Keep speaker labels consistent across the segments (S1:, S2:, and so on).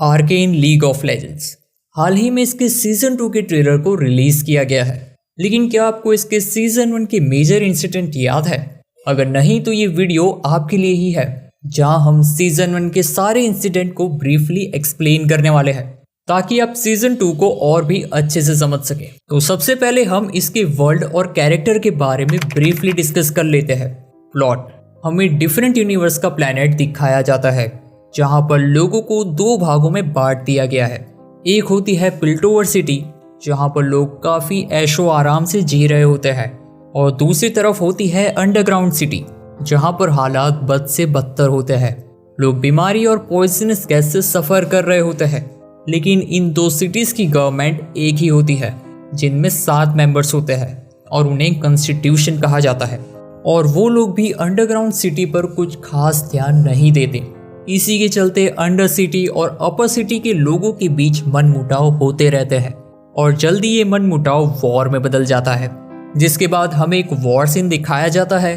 S1: Arcane League of Legends. हाल ही में इसके सीजन 2 के ट्रेलर को रिलीज किया गया है, लेकिन क्या आपको इसके सीजन 1 के मेजर इंसिडेंट याद है? अगर नहीं तो ये वीडियो आपके लिए ही है, जहां हम सीजन 1 के सारे इंसिडेंट को ब्रीफली एक्सप्लेन करने वाले हैं ताकि आप सीजन 2 को और भी अच्छे से समझ सके। तो सबसे पहले हम इसके वर्ल्ड और कैरेक्टर के बारे में ब्रीफली डिस्कस कर लेते हैं। प्लॉट: हमें डिफरेंट यूनिवर्स का प्लेनेट दिखाया जाता है जहां पर लोगों को दो भागों में बांट दिया गया है। एक होती है पिल्टोवर सिटी, जहां पर लोग काफी ऐशो आराम से जी रहे होते हैं, और दूसरी तरफ होती है अंडरग्राउंड सिटी, जहां पर हालात बद से बदतर होते हैं। लोग बीमारी और पॉइजनस गैस से सफर कर रहे होते हैं। लेकिन इन दो सिटीज की गवर्नमेंट एक ही होती है, जिनमें 7 मेंबर्स होते हैं और उन्हें कॉन्स्टिट्यूशन कहा जाता है। और वो लोग भी अंडरग्राउंड सिटी पर कुछ खास ध्यान नहीं देते। इसी के चलते अंडर सिटी और अपर सिटी के लोगों के बीच मनमुटाव होते रहते हैं, और जल्दी ये मनमुटाव वॉर में बदल जाता है। जिसके बाद हमें एक वॉर सीन दिखाया जाता है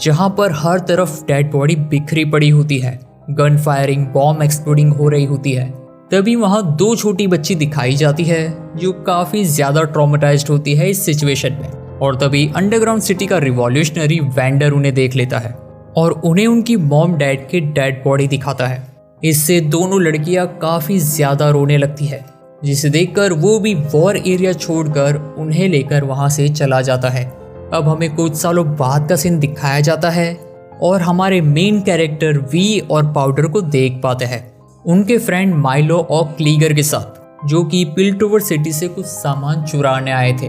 S1: जहां पर हर तरफ डेड बॉडी बिखरी पड़ी होती है, गन फायरिंग, बॉम्ब एक्सप्लोडिंग हो रही होती है। तभी वहां 2 छोटी बच्ची दिखाई जाती है जो काफी ज्यादा ट्रॉमेटाइज्ड होती है इस सिचुएशन में। और तभी अंडरग्राउंड सिटी का रिवॉल्यूशनरी वेंडर उन्हें देख लेता है और उन्हें उनकी मॉम डैड की डेड बॉडी दिखाता है। इससे दोनों लड़कियां काफी ज्यादा रोने लगती है, जिसे देखकर वो भी वॉर एरिया छोड़कर उन्हें लेकर वहां से चला जाता है। अब हमें कुछ सालों बाद का सीन दिखाया जाता है और हमारे मेन कैरेक्टर वी और पाउडर को देख पाते हैं उनके फ्रेंड माइलो और क्लीगर के साथ, जो कि पिल्टोवर सिटी से कुछ सामान चुराने आए थे।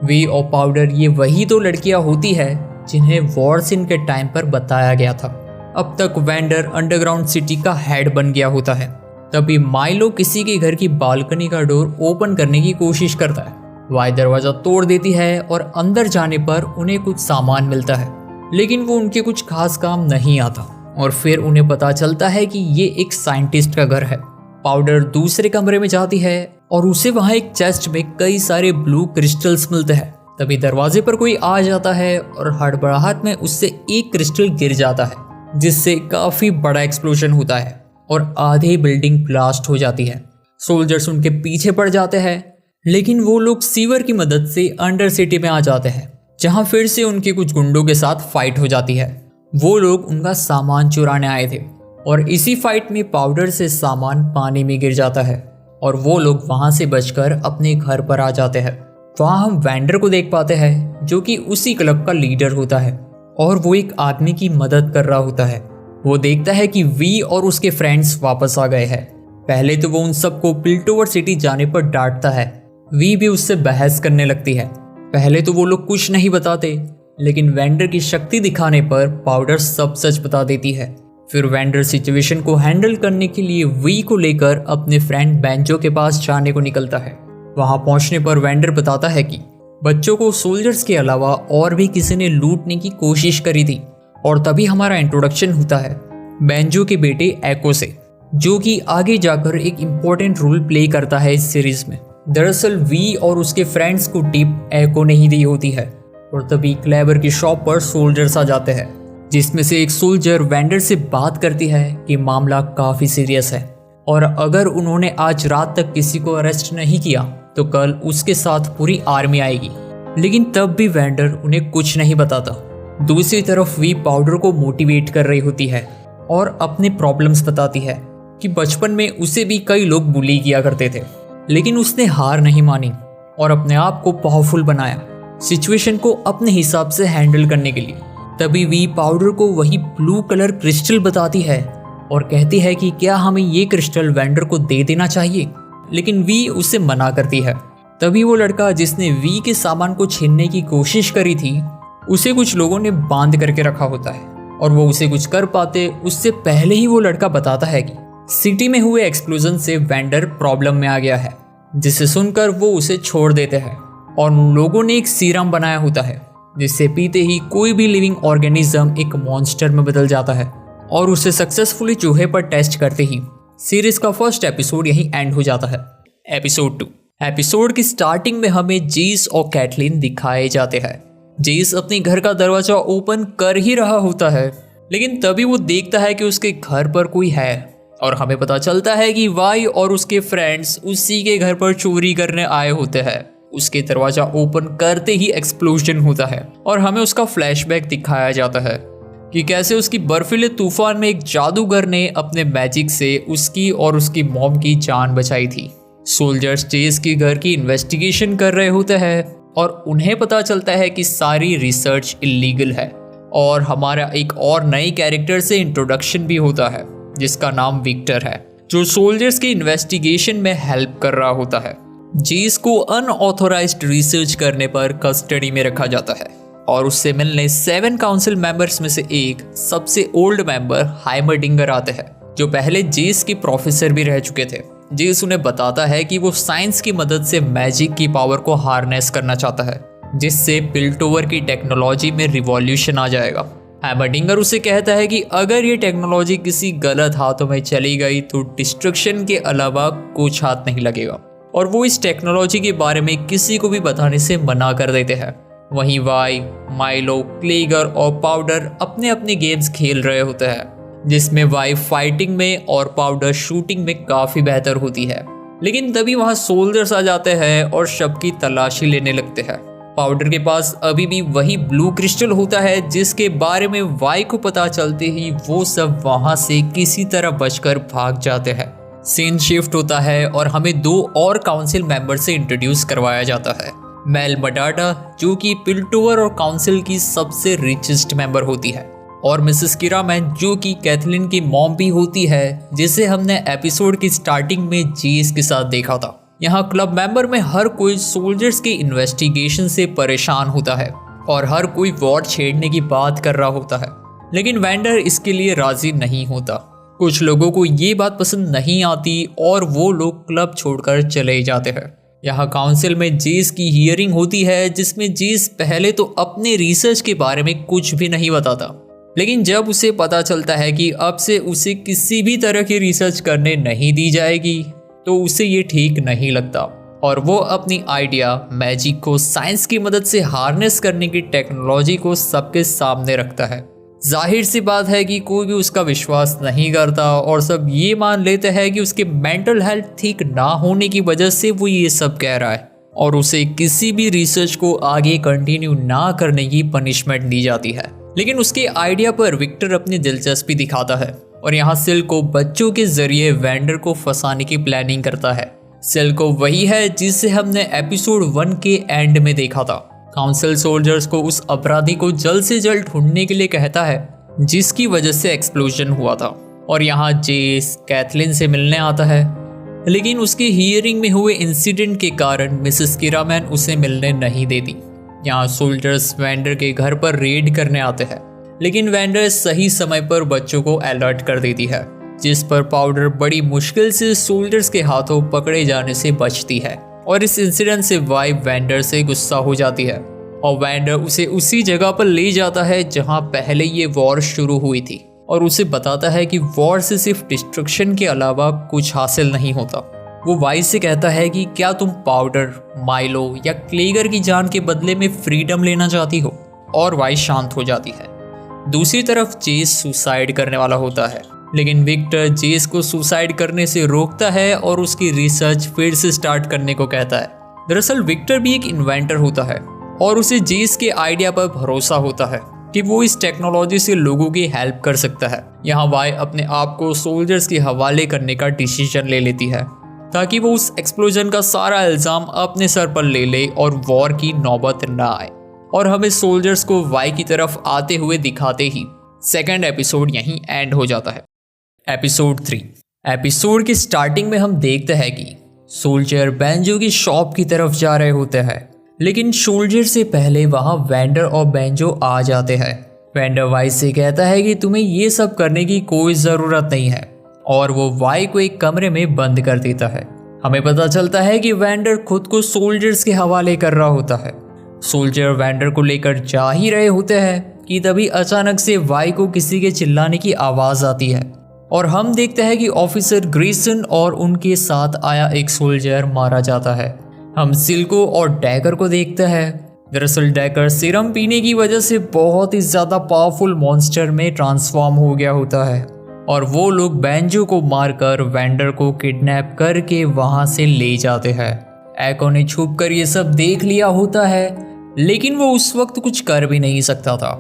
S1: वी और पाउडर ये वही 2 लड़कियां होती है जिन्हें वॉर सीन के टाइम पर बताया गया था। अब तक वेंडर अंडरग्राउंड सिटी का हेड बन गया होता है। तभी माइलो किसी के घर की बालकनी का डोर ओपन करने की कोशिश करता है। वह दरवाजा तोड़ देती है और अंदर जाने पर उन्हें कुछ सामान मिलता है, लेकिन वो उनके कुछ खास काम नहीं आता। और फिर उन्हें पता चलता है कि ये एक साइंटिस्ट का घर है। पाउडर दूसरे कमरे में जाती है और उसे वहां एक चेस्ट में कई सारे ब्लू क्रिस्टल्स मिलते हैं। तभी दरवाजे पर कोई आ जाता है और हड़बड़ाहट में उससे एक क्रिस्टल गिर जाता है, जिससे काफी बड़ा एक्सप्लोजन होता है और आधी बिल्डिंग ब्लास्ट हो जाती है। सोल्जर्स उनके पीछे पड़ जाते हैं, लेकिन वो लोग सीवर की मदद से अंडर सिटी में आ जाते हैं, जहां फिर से उनके कुछ गुंडों के साथ फाइट हो जाती है। वो लोग उनका सामान चुराने आए थे और इसी फाइट में पाउडर से सामान पानी में गिर जाता है और वो लोग वहां से बचकर अपने घर पर आ जाते हैं। वहां हम वेंडर को देख पाते हैं, जो कि उसी क्लब का लीडर होता है और वो एक आदमी की मदद कर रहा होता है। वो देखता है कि वी और उसके फ्रेंड्स वापस आ गए हैं। पहले तो वो उन सबको पिल्टोवर सिटी जाने पर डांटता है। वी भी उससे बहस करने लगती है। पहले तो वो लोग कुछ नहीं बताते, लेकिन वेंडर की शक्ति दिखाने पर पाउडर सब सच बता देती है। फिर वेंडर सिचुएशन को हैंडल करने के लिए वी को लेकर अपने फ्रेंड बेंजो के पास जाने को निकलता है। वहां पहुंचने पर वेंडर बताता है कि बच्चों को सोल्जर्स के अलावा और भी किसी ने लूटने की कोशिश करी थी। और तभी हमारा इंट्रोडक्शन होता है बेंजो के बेटे एको से, जो कि आगे जाकर एक इम्पोर्टेंट रोल प्ले करता है इस सीरीज में। दरअसल वी और उसके फ्रेंड्स को टिप एको ने ही दी होती है। और तभी क्लेबर की शॉप पर सोल्जर्स आ जाते हैं, जिसमें से एक सोल्जर वेंडर से बात करती है कि मामला काफी सीरियस है और अगर उन्होंने आज रात तक किसी को अरेस्ट नहीं किया तो कल उसके साथ पूरी आर्मी आएगी। लेकिन तब भी वेंडर उन्हें कुछ नहीं बताता। दूसरी तरफ वी पाउडर को मोटिवेट कर रही होती है और अपने प्रॉब्लम्स बताती है कि बचपन में उसे भी कई लोग बुली किया करते थे, लेकिन उसने हार नहीं मानी और अपने आप को पावरफुल बनाया सिचुएशन को अपने हिसाब से हैंडल करने के लिए। तभी वी पाउडर को वही ब्लू कलर क्रिस्टल बताती है और कहती है कि क्या हमें ये क्रिस्टल वेंडर को दे देना चाहिए, लेकिन वी उसे मना करती है। तभी वो लड़का जिसने वी के सामान को छीनने की कोशिश करी थी, उसे कुछ लोगों ने बांध करके रखा होता है और वो उसे कुछ कर पाते उससे पहले ही वो लड़का बताता है कि सिटी में हुए एक्सप्लोजन से वेंडर प्रॉब्लम में आ गया है, जिसे सुनकर वो उसे छोड़ देते हैं। और उन लोगों ने एक सीरम बनाया होता है जिससे पीते ही कोई भी लिविंग ऑर्गेनिज्म एक मॉन्स्टर में बदल जाता है, और उसे सक्सेसफुली चूहे पर टेस्ट करते ही सीरीज का फर्स्ट एपिसोड यहीं एंड हो जाता है। एपिसोड 2। एपिसोड की स्टार्टिंग में हमें जेस और कैटलिन दिखाए जाते हैं। जेस अपने घर का दरवाजा ओपन कर ही रहा होता है, लेकिन तभी वो देखता है कि उसके घर पर कोई है और हमें पता चलता है कि वाई और उसके फ्रेंड्स उसी के घर पर चोरी करने आए होते हैं। उसके दरवाजा ओपन करते ही एक्सप्लोजन होता है और हमें उसका फ्लैशबैक दिखाया जाता है कि कैसे उसकी बर्फीले तूफान में एक जादूगर ने अपने मैजिक से उसकी और उसकी मॉम की जान बचाई थी। सोल्जर्स चेस के घर की इन्वेस्टिगेशन कर रहे होते हैं और उन्हें पता चलता है कि सारी रिसर्च इलीगल है। और हमारा एक और नई कैरेक्टर से इंट्रोडक्शन भी होता है जिसका नाम विक्टर है, जो सोल्जर्स की इन्वेस्टिगेशन में हेल्प कर रहा होता है। जेस को अनऑथोराइज्ड रिसर्च करने पर कस्टडी में रखा जाता है और उससे मिलने 7 काउंसिल मेंबर्स में से एक सबसे ओल्ड मेंबर हाइमरडिंगर आते हैं, जो पहले जेस के प्रोफेसर भी रह चुके थे। जेस उन्हें बताता है कि वो साइंस की मदद से मैजिक की पावर को हार्नेस करना चाहता है, जिससे पिल्टोवर की टेक्नोलॉजी में रिवॉल्यूशन आ जाएगा। हाइमरडिंगर उसे कहता है कि अगर ये टेक्नोलॉजी किसी गलत हाथों में चली गई तो डिस्ट्रक्शन के अलावा कुछ हाथ नहीं लगेगा, और वो इस टेक्नोलॉजी के बारे में किसी को भी बताने से मना कर देते हैं। वहीं वाई, माइलो, क्लेगर और पाउडर अपने अपने गेम्स खेल रहे होते हैं, जिसमें वाई फाइटिंग में और पाउडर शूटिंग में काफी बेहतर होती है। लेकिन तभी वहां सोल्जर्स आ जाते हैं और शव की तलाशी लेने लगते हैं। पाउडर के पास अभी भी वही ब्लू क्रिस्टल होता है जिसके बारे में वाई को पता चलते ही वो सब वहां से किसी तरह बचकर भाग जाते हैं। सीन शिफ्ट होता है और हमें 2 और काउंसिल मेंबर से इंट्रोड्यूस करवाया जाता है। मेल मडाडा, जो कि पिल्टोवर और काउंसिल की सबसे रिचेस्ट मेंबर होती है, और मिसेस किरामैन, जो कि कैथलीन की मॉम भी होती है, जिसे हमने एपिसोड की स्टार्टिंग में जेस के साथ देखा था। यहाँ क्लब मेंबर में हर कोई सोल्जर्स की इन्वेस्टिगेशन से परेशान होता है और हर कोई वॉर छेड़ने की बात कर रहा होता है, लेकिन वेंडर इसके लिए राजी नहीं होता। कुछ लोगों को ये बात पसंद नहीं आती और वो लोग क्लब छोड़कर चले जाते हैं। यहाँ काउंसिल में जेस की हियरिंग होती है, जिसमें जेस पहले तो अपने रिसर्च के बारे में कुछ भी नहीं बताता, लेकिन जब उसे पता चलता है कि अब से उसे किसी भी तरह की रिसर्च करने नहीं दी जाएगी, तो उसे ये ठीक नहीं लगता और वो अपनी आइडिया मैजिक को साइंस की मदद से हार्नेस करने की टेक्नोलॉजी को सबके सामने रखता है। जाहिर सी बात है कि कोई भी उसका विश्वास नहीं करता और सब ये मान लेते हैं कि उसके मेंटल हेल्थ ठीक ना होने की वजह से वो ये सब कह रहा है, और उसे किसी भी रिसर्च को आगे कंटिन्यू ना करने की पनिशमेंट दी जाती है। लेकिन उसके आइडिया पर विक्टर अपनी दिलचस्पी दिखाता है और यहाँ सिल्क को बच्चों के जरिए वेंडर को फंसाने की प्लानिंग करता है। सिल्क को वही है जिसे हमने एपिसोड 1 के एंड में देखा था। काउंसिल सोल्जर्स को उस अपराधी को जल्द से जल्द ढूंढने के लिए कहता है जिसकी वजह से एक्सप्लोजन हुआ था, और यहाँ जेस कैथलीन से मिलने आता है, लेकिन उसकी हियरिंग में हुए इंसिडेंट के कारण मिसेस किरामैन उसे मिलने नहीं देती। यहाँ सोल्जर्स वेंडर के घर पर रेड करने आते हैं, लेकिन वेंडर सही समय पर बच्चों को अलर्ट कर देती है, जिस पर पाउडर बड़ी मुश्किल से सोल्जर्स के हाथों पकड़े जाने से बचती है। और इस इंसिडेंट से वाई वेंडर से गुस्सा हो जाती है और वेंडर उसे उसी जगह पर ले जाता है जहां पहले ये वॉर शुरू हुई थी, और उसे बताता है कि वॉर से सिर्फ डिस्ट्रक्शन के अलावा कुछ हासिल नहीं होता। वो वाई से कहता है कि क्या तुम पाउडर, माइलो या क्लेगर की जान के बदले में फ्रीडम लेना चाहती हो, और वाई शांत हो जाती है। दूसरी तरफ जेस सुसाइड करने वाला होता है, लेकिन विक्टर जेस को सुसाइड करने से रोकता है और उसकी रिसर्च फिर से स्टार्ट करने को कहता है। दरअसल विक्टर भी एक इन्वेंटर होता है और उसे जेस के आइडिया पर भरोसा होता है कि वो इस टेक्नोलॉजी से लोगों की हेल्प कर सकता है। यहाँ वाई अपने आप को सोल्जर्स के हवाले करने का डिसीजन ले लेती है ताकि वो उस एक्सप्लोजन का सारा इल्जाम अपने सर पर ले ले और वॉर की नौबत ना आए। और हमें सोल्जर्स को वाई की तरफ आते हुए दिखाते ही सेकेंड एपिसोड यहीं एंड हो जाता है। एपिसोड 3। एपिसोड की स्टार्टिंग में हम देखते हैं कि सोल्जर बेंजो की शॉप की तरफ जा रहे होते हैं, लेकिन सोल्जर से पहले वहां वेंडर और बेंजो आ जाते हैं। वेंडर वाई से कहता है कि तुम्हें ये सब करने की कोई ज़रूरत नहीं है, और वो वाई को एक कमरे में बंद कर देता है। हमें पता चलता है कि वेंडर खुद को सोल्जर्स के हवाले कर रहा होता है। सोल्जर वेंडर को लेकर जा ही रहे होते हैं कि तभी अचानक से वाई को किसी के चिल्लाने की आवाज़ आती है, और हम देखते हैं कि ऑफिसर ग्रेसन और उनके साथ आया एक सोल्जर मारा जाता है। हम सिल्को और डैगर को देखते हैं। दरअसल डैगर सीरम पीने की वजह से बहुत ही ज़्यादा पावरफुल मॉन्स्टर में ट्रांसफॉर्म हो गया होता है, और वो लोग बैंजो को मारकर वेंडर को किडनैप करके वहां से ले जाते हैं। एको ने छुप कर ये सब देख लिया होता है, लेकिन वो उस वक्त कुछ कर भी नहीं सकता था।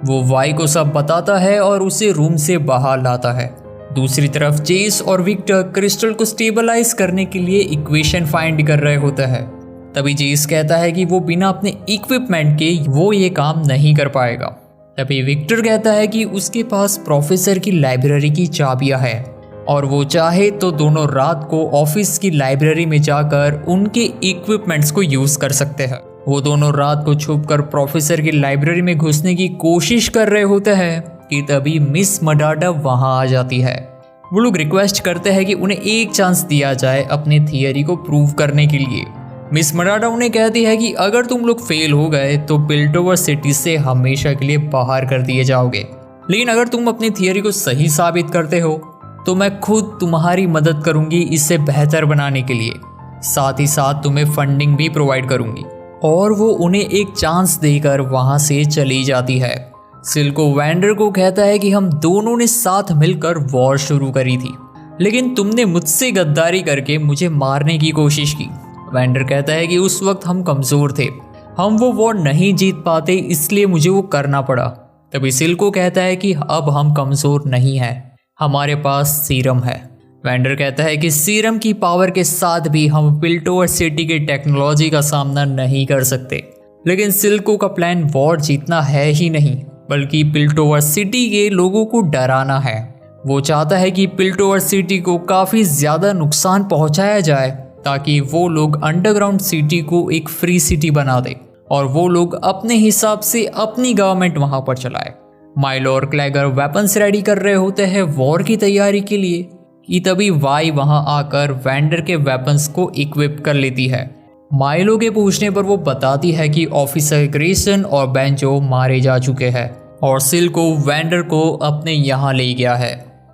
S1: वो वाई को सब बताता है और उसे रूम से बाहर लाता है। दूसरी तरफ जेस और विक्टर क्रिस्टल को स्टेबलाइज करने के लिए इक्वेशन फाइंड कर रहे होते हैं। तभी जेस कहता है कि वो बिना अपने इक्विपमेंट के वो ये काम नहीं कर पाएगा। तभी विक्टर कहता है कि उसके पास प्रोफेसर की लाइब्रेरी की चाबियां हैं और वो चाहे तो दोनों रात को ऑफिस की लाइब्रेरी में जाकर उनके इक्विपमेंट्स को यूज कर सकते हैं। वो दोनों रात को छुपकर प्रोफेसर की लाइब्रेरी में घुसने की कोशिश कर रहे होते हैं कि तभी मिस मडाडा वहां आ जाती है। वो लोग रिक्वेस्ट करते हैं कि उन्हें एक चांस दिया जाए अपनी थियरी को प्रूव करने के लिए। मिस मडाडा उन्हें कहती है कि अगर तुम लोग फेल हो गए तो पिल्टोवर सिटी से हमेशा के लिए बाहर कर दिए जाओगे, लेकिन अगर तुम अपनी थियरी को सही साबित करते हो तो मैं खुद तुम्हारी मदद करूंगी इसे बेहतर बनाने के लिए। साथ ही साथ तुम्हें फंडिंग भी प्रोवाइड करूंगी। और वो उन्हें एक चांस देकर वहां से चली जाती है। सिल्को वेंडर को कहता है कि हम दोनों ने साथ मिलकर वॉर शुरू करी थी, लेकिन तुमने मुझसे गद्दारी करके मुझे मारने की कोशिश की। वेंडर कहता है कि उस वक्त हम कमजोर थे, हम वो वॉर नहीं जीत पाते, इसलिए मुझे वो करना पड़ा। तभी सिल्को कहता है कि अब हम कमजोर नहीं हैं, हमारे पास सीरम है। वेंडर कहता है कि सीरम की पावर के साथ भी हम पिल्टोवर सिटी की टेक्नोलॉजी का सामना नहीं कर सकते। लेकिन सिल्को का प्लान वॉर जीतना है ही नहीं, बल्कि पिल्टोवर सिटी के लोगों को डराना है। वो चाहता है कि पिल्टोवर सिटी को काफ़ी ज़्यादा नुकसान पहुंचाया जाए ताकि वो लोग अंडरग्राउंड सिटी को एक फ्री सिटी बना दे और वो लोग अपने हिसाब से अपनी गवर्नमेंट वहां पर चलाए। माइलो और क्लैगर वेपन्स रेडी कर रहे होते हैं वॉर की तैयारी के लिए कि तभी वाई वहां आकर वेंडर के वेपन्स को इक्विप कर लेती है। माइलो के पूछने पर वो बताती है कि ऑफिसर ग्रेसन और बेंजो मारे जा चुके हैं और सिल्को वेंडर को अपने यहाँ ले गया है।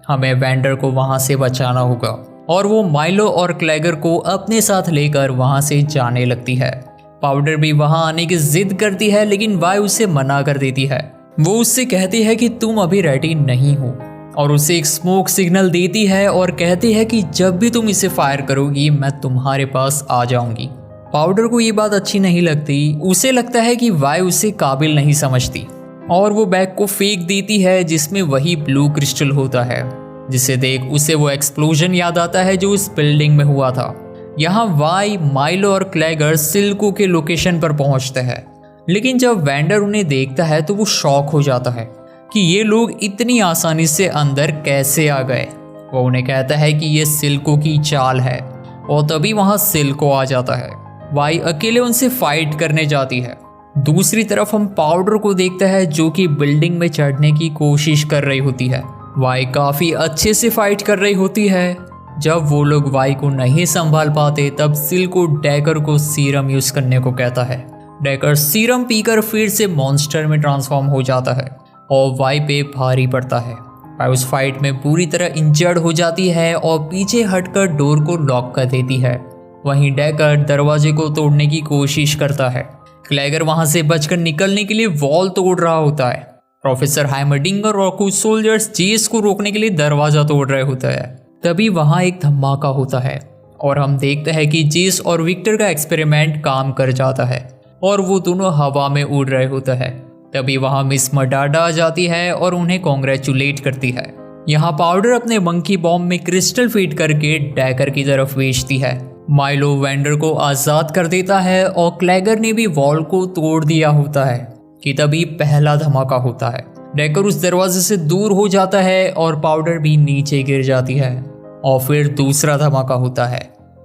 S1: हमें वेंडर को वहां से बचाना होगा। और वो माइलो और क्लैगर को अपने साथ लेकर वहां से जाने लगती है। पाउडर भी वहां आने की जिद करती है, लेकिन वाई उसे मना कर देती है। वो उससे कहती है कि तुम अभी रेडी नहीं हो और उसे एक स्मोक सिग्नल देती है और कहती है कि जब भी तुम इसे फायर करोगी मैं तुम्हारे पास आ जाऊंगी। पाउडर को ये बात अच्छी नहीं लगती। उसे लगता है कि वाई उसे काबिल नहीं समझती और वो बैग को फेंक देती है जिसमें वही ब्लू क्रिस्टल होता है, जिसे देख उसे वो एक्सप्लोजन याद आता है जो उस बिल्डिंग में हुआ था। यहाँ वाई, माइलो और क्लैगर सिल्को के लोकेशन पर पहुंचते हैं, लेकिन जब वेंडर उन्हें देखता है तो वो शॉक हो जाता है कि ये लोग इतनी आसानी से अंदर कैसे आ गए। वो उन्हें कहता है कि ये सिल्को की चाल है और तभी वहां सिल्को आ जाता है। वाई अकेले उनसे फाइट करने जाती है। दूसरी तरफ हम पाउडर को देखते हैं जो कि बिल्डिंग में चढ़ने की कोशिश कर रही होती है। वाई काफी अच्छे से फाइट कर रही होती है। जब वो लोग वाई को नहीं संभाल पाते तब सिल्को डैगर को सीरम यूज करने को कहता है। डैगर सीरम पीकर फिर से मॉन्स्टर में ट्रांसफॉर्म हो जाता है और वाई पे भारी पड़ता है। वाई उस फाइट में पूरी तरह इंजर्ड हो जाती है और पीछे हटकर डोर को लॉक कर देती है। वहीं डैगर दरवाजे को तोड़ने की कोशिश करता है। क्लैगर वहां से बचकर निकलने के लिए वॉल तोड़ रहा होता है। प्रोफेसर हाइमरडिंगर और कुछ सोल्जर्स जेस को रोकने के लिए दरवाजा तोड़ रहे होते हैं। तभी वहां एक धमाका होता है और हम देखते हैं कि जेस और विक्टर का एक्सपेरिमेंट काम कर जाता है और वो दोनों हवा में उड़ रहे होते हैं। तभी वहां मिस मडाडा आ जाती है और उन्हें कॉन्ग्रेचुलेट करती है। यहाँ पाउडर अपने मंकी बॉम्ब में क्रिस्टल फीड करके डैगर की तरफ भेजती है। माइलो वेंडर को आजाद कर देता है और क्लैगर ने भी वॉल को तोड़ दिया होता है कि तभी पहला धमाका होता है। डैगर उस दरवाजे से दूर हो जाता है और पाउडर भी नीचे गिर जाती है और फिर दूसरा धमाका होता है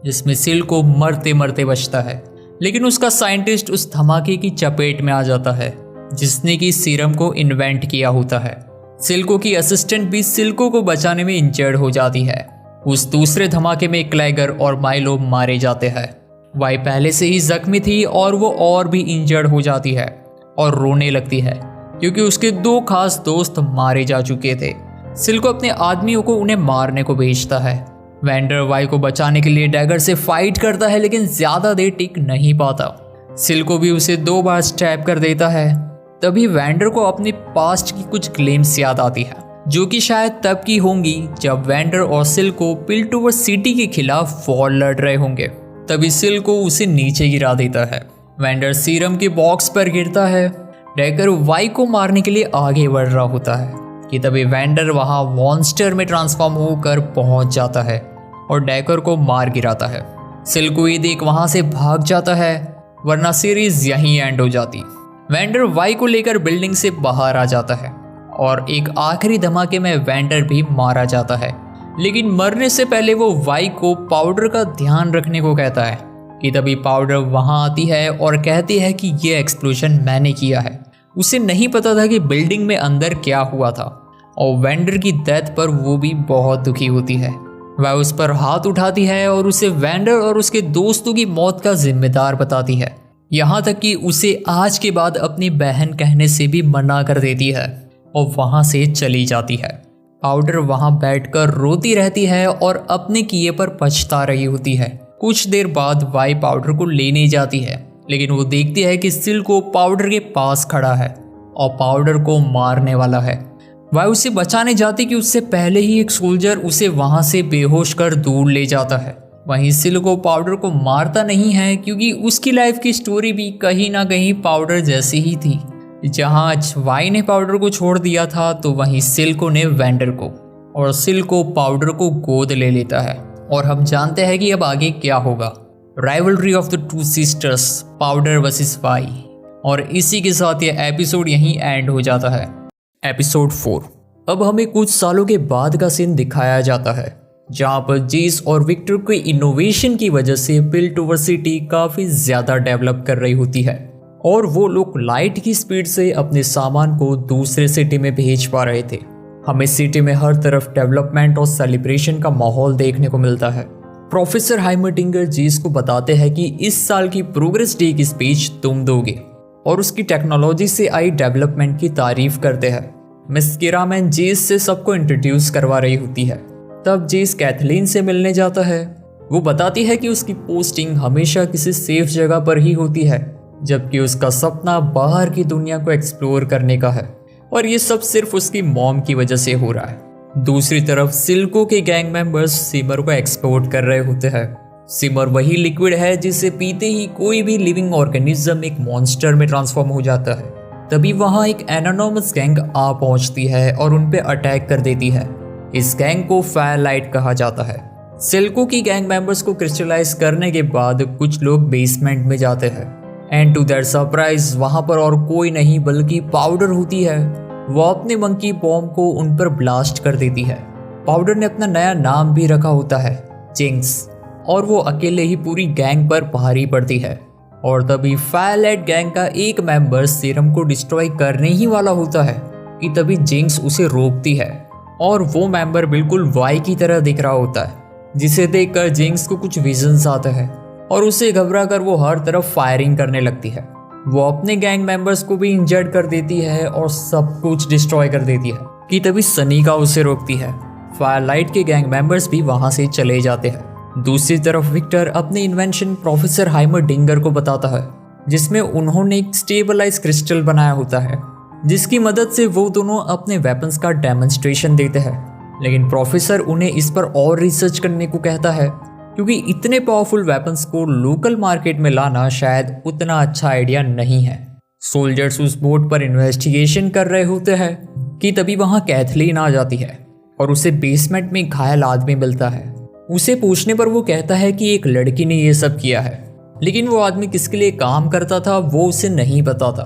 S1: जिसमें सिल्को मरते मरते बचता है, लेकिन उसका साइंटिस्ट उस धमाके की चपेट में आ जाता है जिसने कि सीरम को इन्वेंट किया होता है। सिल्को की असिस्टेंट भी सिल्को को बचाने में इंजर्ड हो जाती है। उस दूसरे धमाके में क्लैगर और माइलो मारे जाते हैं। वाई पहले से ही जख्मी थी और वो और भी इंजर्ड हो जाती है और रोने लगती है क्योंकि उसके 2 खास दोस्त मारे जा चुके थे। सिल्को अपने आदमियों को उन्हें मारने को भेजता है। वेंडर वाई को बचाने के लिए डैगर से फाइट करता है, लेकिन ज्यादा देर टिक नहीं पाता। सिल्को भी उसे 2 बार स्टैब कर देता है। तभी वेंडर को अपने पास्ट की कुछ ग्लिम्स याद आती है जो कि शायद तब की होंगी जब वेंडर और सिल्को पिल्टोवर सिटी के खिलाफ वॉर लड़ रहे होंगे। तभी सिल्को उसे नीचे गिरा देता है। वेंडर सीरम के बॉक्स पर गिरता है। डेकर वाई को मारने के लिए आगे बढ़ रहा होता है कि तभी वेंडर वहां मॉन्स्टर में ट्रांसफॉर्म होकर पहुंच जाता है और डेकर को मार गिराता है। सिल्को ये देख वहां से भाग जाता है, वरना सीरीज यहीं एंड हो जाती। वेंडर वाई को लेकर बिल्डिंग से बाहर आ जाता है और एक आखिरी धमाके में वेंडर भी मारा जाता है। लेकिन मरने से पहले वो वाई को पाउडर का ध्यान रखने को कहता है कि तभी पाउडर वहां आती है और कहती है कि ये एक्सप्लोजन मैंने किया है। उसे नहीं पता था कि बिल्डिंग में अंदर क्या हुआ था और वेंडर की डेथ पर वो भी बहुत दुखी होती है। वह उस पर हाथ उठाती है और उसे वेंडर और उसके दोस्तों की मौत का जिम्मेदार बताती है। यहाँ तक कि उसे आज के बाद अपनी बहन कहने से भी मना कर देती है और वहाँ से चली जाती है। पाउडर वहाँ बैठकर रोती रहती है और अपने किए पर पछता रही होती है। कुछ देर बाद वाई पाउडर को लेने जाती है, लेकिन वो देखती है कि सिल्को पाउडर के पास खड़ा है और पाउडर को मारने वाला है। वह उसे बचाने जाती कि उससे पहले ही एक सोल्जर उसे वहां से बेहोश कर दूर ले जाता है। वहीं सिल्को पाउडर को मारता नहीं है क्योंकि उसकी लाइफ की स्टोरी भी कहीं ना कहीं पाउडर जैसी ही थी। जहां वाई ने पाउडर को छोड़ दिया था तो वहीं सिल्को ने वेंडर को, और सिल्को पाउडर को गोद ले लेता है। और हम जानते हैं कि अब आगे क्या होगा। Rivalry of the two sisters, powder versus Y. और इसी के साथ ये एपिसोड यहीं एंड हो जाता है। एपिसोड 4। अब हमें कुछ सालों के बाद का सीन दिखाया जाता है जहां पर जेस और विक्टर के इनोवेशन की वजह से पिल्टोवर सिटी काफी ज्यादा डेवलप कर रही होती है और वो लोग लाइट की स्पीड से अपने सामान को दूसरे सिटी में भेज पा रहे थे। हमें सिटी में हर तरफ डेवलपमेंट और सेलिब्रेशन का माहौल देखने को मिलता है। प्रोफेसर हाइमर्डिंगर जेस को बताते हैं कि इस साल की प्रोग्रेस डे की स्पीच तुम दोगे और उसकी टेक्नोलॉजी से आई डेवलपमेंट की तारीफ करते हैं। मिस किरामैन जेस से सबको इंट्रोड्यूस करवा रही होती है। तब जेस कैथलीन से मिलने जाता है। वो बताती है कि उसकी पोस्टिंग हमेशा किसी सेफ जगह पर ही होती है, जबकि उसका सपना बाहर की दुनिया को एक्सप्लोर करने का है और ये सब सिर्फ उसकी मॉम की वजह से हो रहा है। दूसरी तरफ सिल्को के गैंग मेंबर्स सिमर को एक्सपोर्ट कर रहे होते हैं। सिमर वही लिक्विड है जिसे पीते ही कोई भी लिविंग ऑर्गेनिज्म एक मॉन्स्टर में ट्रांसफॉर्म हो जाता है। तभी वहां एक एनोनिमस गैंग आ पहुंचती है और उन पे अटैक कर देती है। इस गैंग को फायरलाइट कहा जाता है। सिल्को की गैंग मेंबर्स को क्रिस्टलाइज करने के बाद कुछ लोग बेसमेंट में जाते हैं एंड टू देयर सरप्राइज वहां पर और कोई नहीं बल्कि पाउडर होती है। वो अपने मंकी बॉम्ब को उन पर ब्लास्ट कर देती है। पाउडर ने अपना नया नाम भी रखा होता है, जिंक्स, और वो अकेले ही पूरी गैंग पर भारी पड़ती है। और तभी फायरलाइट गैंग का एक मेंबर सीरम को डिस्ट्रॉय करने ही वाला होता है कि तभी जिंक्स उसे रोकती है और वो मेंबर बिल्कुल वाई की तरह दिख रहा होता है, जिसे देखकर जिंक्स को कुछ विजन्स आते हैं और उसे घबरा कर वो हर तरफ फायरिंग करने लगती है। वो अपने गैंग मेंबर्स को भी इंजर्ड कर देती है और सब कुछ डिस्ट्रॉय कर देती है कि तभी सनीका उसे रोकती है। फायरलाइट के गैंग मेंबर्स भी वहां से चले जाते हैं। दूसरी तरफ विक्टर अपने इन्वेंशन प्रोफेसर हाइमर्डिंगर को बताता है, जिसमें उन्होंने एक स्टेबलाइज क्रिस्टल बनाया होता है, जिसकी मदद से वो दोनों अपने वेपन्स का डेमोन्स्ट्रेशन देते हैं। लेकिन प्रोफेसर उन्हें इस पर और रिसर्च करने को कहता है क्योंकि इतने पावरफुल वेपन्स को लोकल मार्केट में लाना शायद उतना अच्छा आइडिया नहीं है। सोल्जर्स उस बोट पर इन्वेस्टिगेशन कर रहे होते हैं कि तभी वहां कैथलीन आ जाती है और उसे बेसमेंट में घायल आदमी मिलता है। उसे पूछने पर वो कहता है कि एक लड़की ने ये सब किया है, लेकिन वो आदमी किसके लिए काम करता था वो उसे नहीं पता था।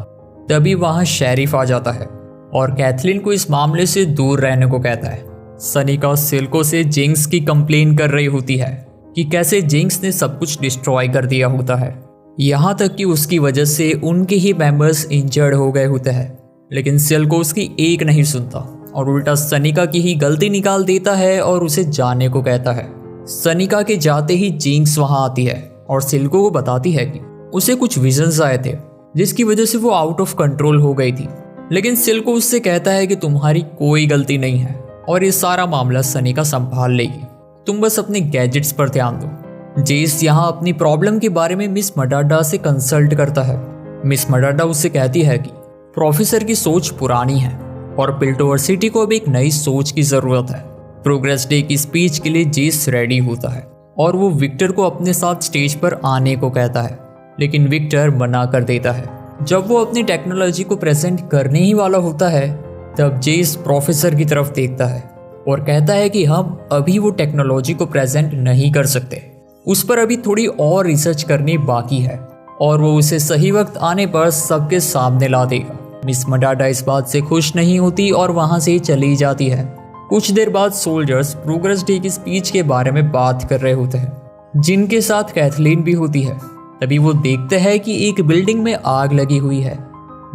S1: तभी वहां शेरिफ आ जाता है और कैथलीन को इस मामले से दूर रहने को कहता है। सनीका सिल्को से जिंक्स की कंप्लेन कर रही होती है कि कैसे जिंक्स ने सब कुछ डिस्ट्रॉय कर दिया होता है, यहाँ तक कि उसकी वजह से उनके ही मेंबर्स इंजर्ड हो गए होते हैं। लेकिन सिल्को उसकी एक नहीं सुनता और उल्टा सनीका की ही गलती निकाल देता है और उसे जाने को कहता है। सनीका के जाते ही जिंक्स वहां आती है और सिल्को को बताती है कि उसे कुछ विजन्स आए थे जिसकी वजह से वो आउट ऑफ कंट्रोल हो गई थी। लेकिन सिल्को उससे कहता है कि तुम्हारी कोई गलती नहीं है और ये सारा मामला सनीका संभाल लेगी, तुम बस अपने गैजेट्स पर ध्यान दो। जेस यहाँ अपनी प्रॉब्लम के बारे में मिस मडाडा से कंसल्ट करता है। मिस मडाडा उससे कहती है कि प्रोफेसर की सोच पुरानी है और पिल्टोवर सिटी को अब एक नई सोच की ज़रूरत है। प्रोग्रेस डे की स्पीच के लिए जेस रेडी होता है और वो विक्टर को अपने साथ स्टेज पर आने को कहता है, लेकिन विक्टर मना कर देता है। जब वो अपनी टेक्नोलॉजी को प्रेजेंट करने ही वाला होता है तब जेस प्रोफेसर की तरफ देखता है और कहता है कि हम अभी वो टेक्नोलॉजी को प्रेजेंट नहीं कर सकते, उस पर अभी थोड़ी और रिसर्च करनी बाकी है और वो उसे सही वक्त आने पर सबके सामने ला देगा। मिस मडाडा इस बात से खुश नहीं होती और वहाँ से चली जाती है। कुछ देर बाद सोल्जर्स प्रोग्रेस डे की स्पीच के बारे में बात कर रहे होते हैं, जिनके साथ कैथलीन भी होती है। तभी वो देखते हैं कि एक बिल्डिंग में आग लगी हुई है।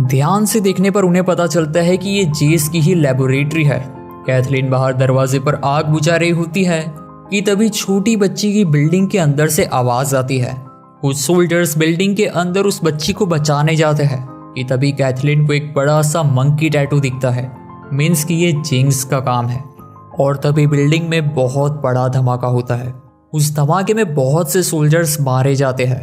S1: ध्यान से देखने पर उन्हें पता चलता है कि ये जेस की ही लेबोरेटरी है। कैथलीन बाहर दरवाजे पर आग बुझा रही होती है कि तभी छोटी बच्ची की बिल्डिंग के अंदर से आवाज आती है। कुछ सोल्जर्स बिल्डिंग के अंदर उस बच्ची को बचाने जाते हैं कि तभी कैथलीन को एक बड़ा सा मंकी टैटू दिखता है, मीन्स कि ये जिंक्स का काम है। और तभी बिल्डिंग में बहुत बड़ा धमाका होता है। उस धमाके में बहुत से सोल्जर्स मारे जाते हैं।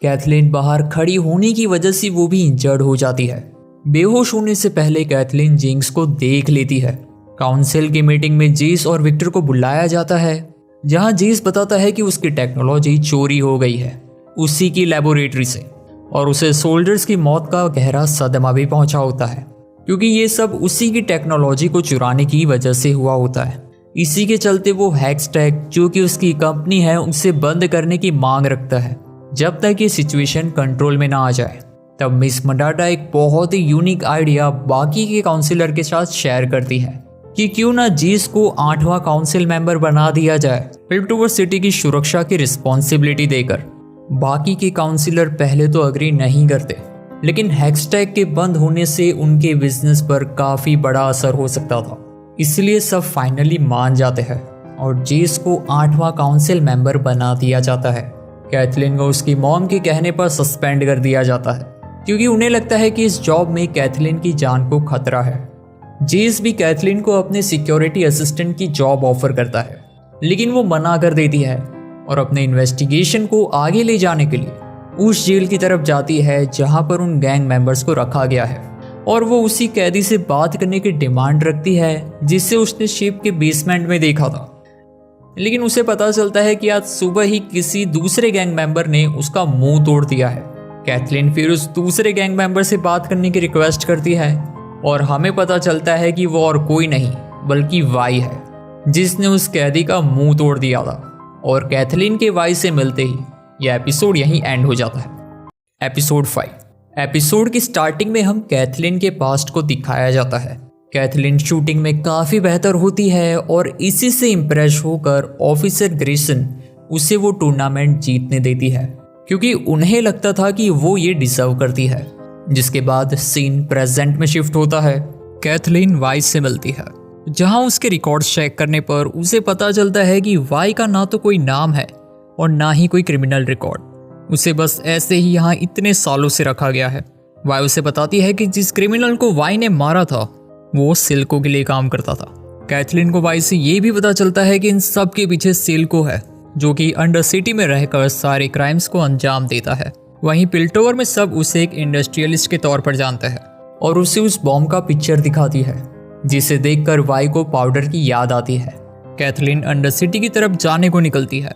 S1: कैथलीन बाहर खड़ी होने की वजह से वो भी इंजर्ड हो जाती है। बेहोश होने से पहले कैथलीन जिंक्स को देख लेती है। काउंसिल की मीटिंग में जेस और विक्टर को बुलाया जाता है, जहां जेस बताता है कि उसकी टेक्नोलॉजी चोरी हो गई है उसी की लेबोरेटरी से, और उसे सोल्जर्स की मौत का गहरा सदमा भी पहुंचा होता है, क्योंकि ये सब उसी की टेक्नोलॉजी को चुराने की वजह से हुआ होता है। इसी के चलते वो हैक्सटेक, जो कि उसकी कंपनी है, उसे बंद करने की मांग रखता है जब तक ये सिचुएशन कंट्रोल में ना आ जाए। तब मिस मडाडा एक बहुत ही यूनिक आइडिया बाकी के काउंसिलर के साथ शेयर करती है कि क्यों ना जेस को 8वां काउंसिल मेंबर बना दिया जाए, पिल्टोवर सिटी की सुरक्षा की रिस्पॉन्सिबिलिटी देकर। बाकी के काउंसिलर पहले तो अग्री नहीं करते, लेकिन हैक्सटैग के बंद होने से उनके बिजनेस पर काफी बड़ा असर हो सकता था, इसलिए सब फाइनली मान जाते हैं और जेस को 8वां काउंसिल मेंबर बना दिया जाता है। कैथलीन को उसकी मॉम के कहने पर सस्पेंड कर दिया जाता है, क्योंकि उन्हें लगता है कि इस जॉब में कैथलीन की जान को खतरा है। जेस भी कैथलीन को अपने सिक्योरिटी असिस्टेंट की जॉब ऑफर करता है, लेकिन वो मना कर देती है और अपने इन्वेस्टिगेशन को आगे ले जाने के लिए उस जेल की तरफ जाती है जहां पर उन गैंग मेंबर्स को रखा गया है, और वो उसी कैदी से बात करने की डिमांड रखती है जिससे उसने शिप के बेसमेंट में देखा था। लेकिन उसे पता चलता है कि आज सुबह ही किसी दूसरे गैंग मेंबर ने उसका मुंह तोड़ दिया है। कैथलीन फिर उस दूसरे गैंग मेंबर से बात करने की रिक्वेस्ट करती है और हमें पता चलता है कि वो और कोई नहीं बल्कि वाई है, जिसने उस कैदी का मुंह तोड़ दिया था। और कैथलीन के वाई से मिलते ही यह एपिसोड यहीं एंड हो जाता है। एपिसोड 5। एपिसोड की स्टार्टिंग में हम कैथलीन के पास्ट को दिखाया जाता है। कैथलीन शूटिंग में काफ़ी बेहतर होती है और इसी से इम्प्रेस होकर ऑफिसर ग्रेसन उसे वो टूर्नामेंट जीतने देती है, क्योंकि उन्हें लगता था कि वो ये डिजर्व करती है। जिसके बाद सीन प्रेजेंट में शिफ्ट होता है। कैथलीन वाई से मिलती है, जहां उसके रिकॉर्ड्स चेक करने पर उसे पता चलता है कि वाई का ना तो कोई नाम है और ना ही कोई क्रिमिनल रिकॉर्ड। उसे बस ऐसे ही यहाँ इतने सालों से रखा गया है। वाई उसे बताती है कि जिस क्रिमिनल को वाई ने मारा था वो सिल्को के लिए काम करता था। कैथलीन को वाई से ये भी पता चलता है कि इन सब के पीछे सिल्को है, जो कि अंडर सिटी में रहकर सारे क्राइम्स को अंजाम देता है। वहीं पिल्टोवर में सब उसे एक इंडस्ट्रियलिस्ट के तौर पर जानते हैं और उसे उस बॉम्ब का पिक्चर दिखाती है, जिसे देखकर वाई को पाउडर की याद आती है। कैथलीन अंडर सिटी की तरफ जाने को निकलती है,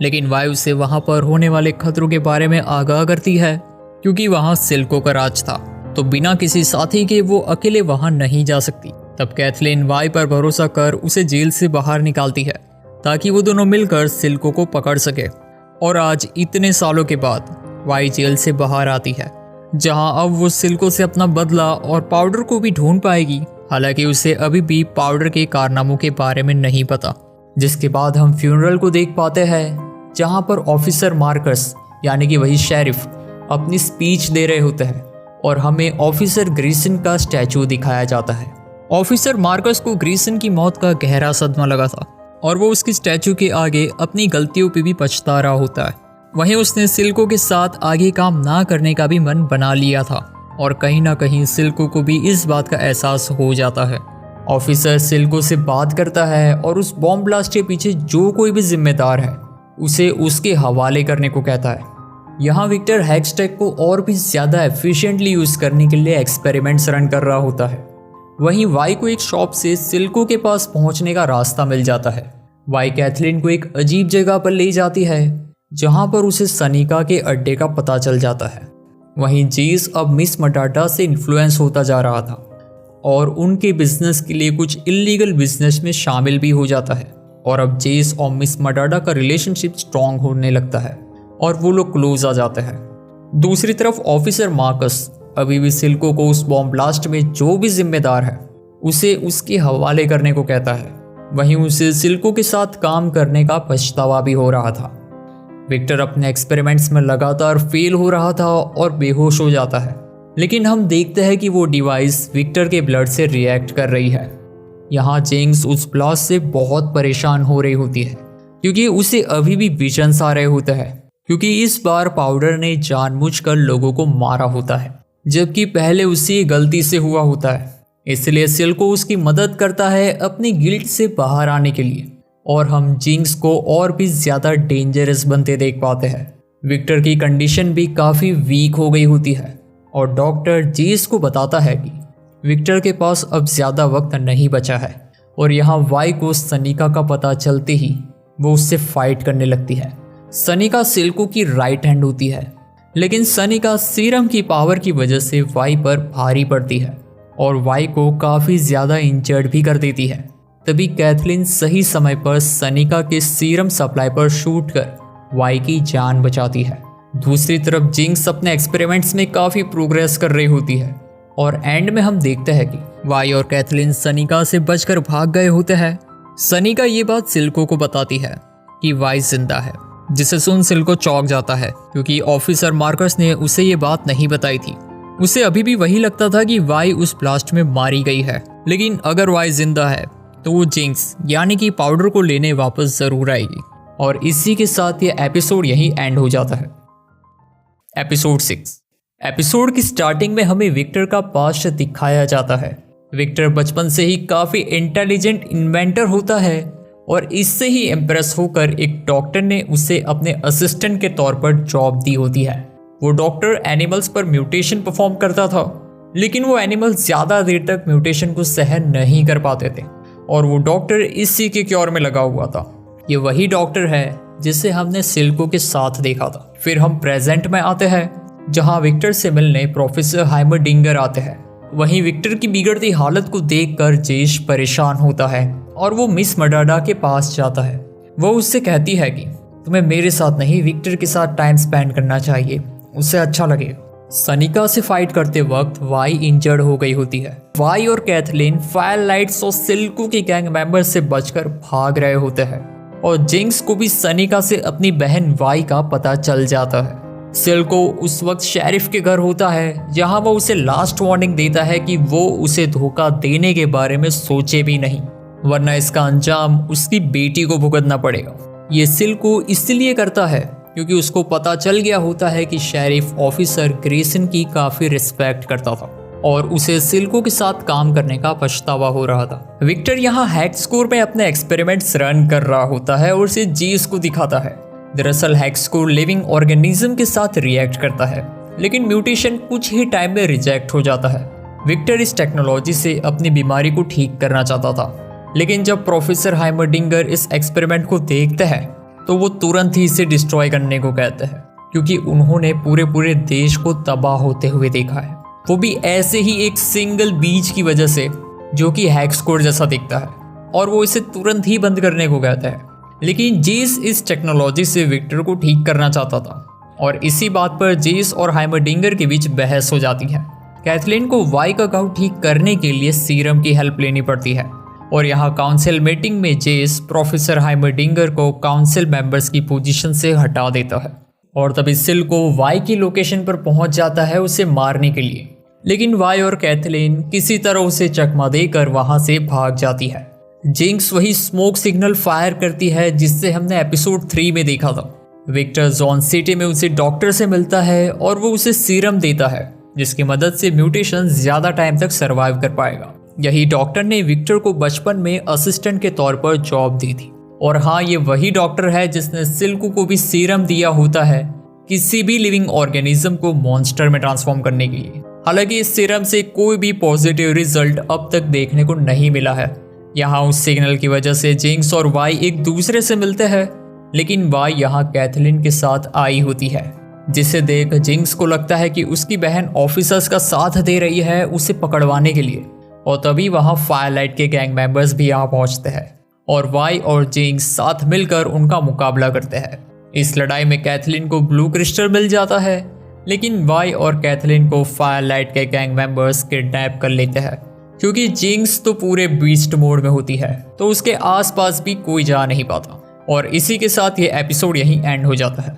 S1: लेकिन वाई उसे वहां पर होने वाले खतरों के बारे में आगाह करती है, क्योंकि वहां सिल्को का राज था, तो बिना किसी साथी के वो अकेले वहां नहीं जा सकती। तब कैथलीन वाई पर भरोसा कर उसे जेल से बाहर निकालती है, ताकि वो दोनों मिलकर सिल्को को पकड़ सके। और आज इतने सालों के बाद वाई जेल से बाहर आती है, जहां अब वो सिल्को से अपना बदला और पाउडर को भी ढूंढ पाएगी। हालांकि उसे अभी भी पाउडर के कारनामों के बारे में नहीं पता। जिसके बाद हम फ्यूनरल को देख पाते हैं, जहां पर ऑफिसर मार्कस यानी कि वही शेरिफ अपनी स्पीच दे रहे होते हैं और हमें ऑफिसर ग्रीसन का स्टैचू दिखाया जाता है। ऑफिसर मार्कस को ग्रीसन की मौत का गहरा सदमा लगा था और वो उसकी स्टैचू के आगे अपनी गलतियों पे भी पछता रहा होता है। वहीं उसने सिल्को के साथ आगे काम ना करने का भी मन बना लिया था और कहीं ना कहीं सिल्को को भी इस बात का एहसास हो जाता है। ऑफिसर सिल्को से बात करता है और उस बॉम्ब ब्लास्ट के पीछे जो कोई भी जिम्मेदार है उसे उसके हवाले करने को कहता है। यहाँ विक्टर हैक्सटेक को और भी ज़्यादा एफिशिएंटली यूज़ करने के लिए एक्सपेरिमेंट्स रन कर रहा होता है। वहीं वाई को एक शॉप से सिल्को के पास पहुंचने का रास्ता मिल जाता है। वाई कैथलीन को एक अजीब जगह पर ले जाती है जहां पर उसे सनीका के अड्डे का पता चल जाता है। वहीं जेस अब मिस मटाटा से इन्फ्लुएंस होता जा रहा था और उनके बिजनेस के लिए कुछ इलीगल बिजनेस में शामिल भी हो जाता है और अब जेस और मिस मटाटा का रिलेशनशिप स्ट्रॉन्ग होने लगता है और वो लोग क्लोज आ जाते हैं। दूसरी तरफ ऑफिसर मार्कस अभी भी सिल्को को उस बॉम्ब ब्लास्ट में जो भी जिम्मेदार है उसे उसके हवाले करने को कहता है। वहीं उसे सिल्को के साथ काम करने का पछतावा भी हो रहा था। विक्टर अपने एक्सपेरिमेंट्स में लगातार फेल हो रहा था और बेहोश हो जाता है, लेकिन हम देखते हैं कि वो डिवाइस विक्टर के ब्लड से रिएक्ट कर रही है। यहाँ जेंग्स उस ब्लास्ट से बहुत परेशान हो रही होती है क्योंकि उसे अभी भी विजन्स आ रहे होते हैं, क्योंकि इस बार पाउडर ने जानबूझकर लोगों को मारा होता है जबकि पहले उसी गलती से हुआ होता है। इसलिए सिल्को उसकी मदद करता है अपनी गिल्ट से बाहर आने के लिए और हम जिंक्स को और भी ज्यादा डेंजरस बनते देख पाते हैं। विक्टर की कंडीशन भी काफ़ी वीक हो गई होती है और डॉक्टर जेस को बताता है कि विक्टर के पास अब ज़्यादा वक्त नहीं बचा है और यहाँ वाई को सनीका का पता चलते ही वो उससे फाइट करने लगती है। सनीका सिल्को की राइट हैंड होती है, लेकिन सनीका सीरम की पावर की वजह से वाई पर भारी पड़ती है और वाई को काफ़ी ज़्यादा इंजर्ड भी कर देती है। तभी कैथलीन सही समय पर सनीका के सीरम सप्लाई पर शूट कर वाई की जान बचाती है। दूसरी तरफ जिंक्स अपने एक्सपेरिमेंट्स में काफ़ी प्रोग्रेस कर रही होती है और एंड में हम देखते हैं कि वाई और कैथलीन सनीका से बचकर भाग गए होते हैं। सनीका ये बात सिल्को को बताती है कि वाई जिंदा है, जिसे सुन सिल्को चौंक जाता है क्योंकि ऑफिसर मार्कस ने उसे ये बात नहीं बताई थी। उसे अभी भी वही लगता था कि वाई उस ब्लास्ट में मारी गई है, लेकिन अगर वाई जिंदा है तो वो जिंक्स यानी कि पाउडर को लेने वापस जरूर आएगी। और इसी के साथ ये एपिसोड यहीं एंड हो जाता है। एपिसोड 6। एपिसोड की स्टार्टिंग में हमें विक्टर का पास्ट दिखाया जाता है। विक्टर बचपन से ही काफ़ी इंटेलिजेंट इन्वेंटर होता है और इससे ही इम्प्रेस होकर एक डॉक्टर ने उसे अपने असिस्टेंट के तौर पर जॉब दी होती है। वो डॉक्टर एनिमल्स पर म्यूटेशन परफॉर्म करता था, लेकिन वो एनिमल्स ज़्यादा देर तक म्यूटेशन को सहन नहीं कर पाते थे और वो डॉक्टर इसी के क्योर में लगा हुआ था। ये वही डॉक्टर है जिसे हमने सिल्को के साथ देखा था। फिर हम प्रेजेंट में आते हैं जहां विक्टर से मिलने प्रोफेसर हाइमरडिंगर आते हैं। वहीं विक्टर की बिगड़ती हालत को देखकर जेश परेशान होता है और वो मिस मटाटा के पास जाता है। वो उससे कहती है कि तुम्हें मेरे साथ नहीं विक्टर के साथ टाइम स्पेंड करना चाहिए, उससे अच्छा लगेगा। सनीका से फाइट करते वक्त वाई इंजर्ड हो गई होती है। वाई और कैथलीन फायरलाइट्स और सिल्को के गैंग मेंबर से बचकर भाग रहे होते हैं और जिंक्स को भी सनीका से अपनी बहन वाई का पता चल जाता है। सिल्को उस वक्त शेरिफ के घर होता है जहां वो उसे लास्ट वार्निंग देता है कि वो उसे धोखा देने के बारे में सोचे भी नहीं, वरना इसका अंजाम उसकी बेटी को भुगतना पड़ेगा। ये सिल्को इसलिए करता है क्योंकि उसको पता चल गया होता है कि शेरिफ ऑफिसर ग्रेसन की काफ़ी रिस्पेक्ट करता था और उसे सिल्को के साथ काम करने का पछतावा हो रहा था। विक्टर यहाँ हेक्सकोर में अपने एक्सपेरिमेंट्स रन कर रहा होता है और उसे जेस को दिखाता है। दरअसल हेक्सकोर लिविंग ऑर्गेनिज्म के साथ रिएक्ट करता है, लेकिन म्यूटेशन कुछ ही टाइम में रिजेक्ट हो जाता है। विक्टर इस टेक्नोलॉजी से अपनी बीमारी को ठीक करना चाहता था, लेकिन जब प्रोफेसर हाइमरडिंगर इस एक्सपेरिमेंट को देखते हैं तो वो तुरंत ही इसे डिस्ट्रॉय करने को कहते हैं, क्योंकि उन्होंने पूरे देश को तबाह होते हुए देखा है, वो भी ऐसे ही एक सिंगल बीज की वजह से जो कि हेक्सकोर जैसा दिखता है, और वो इसे तुरंत ही बंद करने को कहता है। लेकिन जेस इस टेक्नोलॉजी से विक्टर को ठीक करना चाहता था और इसी बात पर जेस और हाइमरडिंगर के बीच बहस हो जाती है। कैथलीन को वाई का घाव ठीक करने के लिए सीरम की हेल्प लेनी पड़ती है और यहाँ काउंसिल मीटिंग में जेस प्रोफेसर हाइमरडिंगर को काउंसिल मेंबर्स की पोजीशन से हटा देता है और तभी सिल्को वाई की लोकेशन पर पहुंच जाता है उसे मारने के लिए, लेकिन वाई और कैथलीन किसी तरह उसे चकमा देकर वहां से भाग जाती है। जिंक्स वही स्मोक सिग्नल फायर करती है जिससे हमने एपिसोड 3 में देखा था। विक्टर जॉन सिटी में उसे डॉक्टर से मिलता है और वो उसे सीरम देता है जिसकी मदद से म्यूटेशन ज्यादा टाइम तक सरवाइव कर पाएगा। यही डॉक्टर ने विक्टर को बचपन में असिस्टेंट के तौर पर जॉब दी थी और हाँ, ये वही डॉक्टर है जिसने सिल्को को भी सीरम दिया होता है किसी भी लिविंग ऑर्गेनिज्म को मॉन्स्टर में ट्रांसफॉर्म करने के लिए। हालांकि इस सीरम से कोई भी पॉजिटिव रिजल्ट अब तक देखने को नहीं मिला है। यहाँ उस सिग्नल की वजह से जिंक्स और वाई एक दूसरे से मिलते हैं, लेकिन वाई यहाँ कैथलीन के साथ आई होती है, जिसे देख जिंक्स को लगता है कि उसकी बहन ऑफिसर्स का साथ दे रही है उसे पकड़वाने के लिए। और तभी वहाँ फायरलाइट के गैंग मेंबर्स भी यहाँ पहुँचते हैं और वाई और जिंक्स साथ मिलकर उनका मुकाबला करते हैं। इस लड़ाई में कैथलीन को ब्लू क्रिस्टल मिल जाता है, लेकिन वाई और कैथलीन को फायरलाइट के गैंग मेंबर्स किडनैप कर लेते हैं। क्योंकि जिंक्स तो पूरे बीस्ट मोड में होती है तो उसके आसपास भी कोई जा नहीं पाता। और इसी के साथ ये एपिसोड यहीं एंड हो जाता है।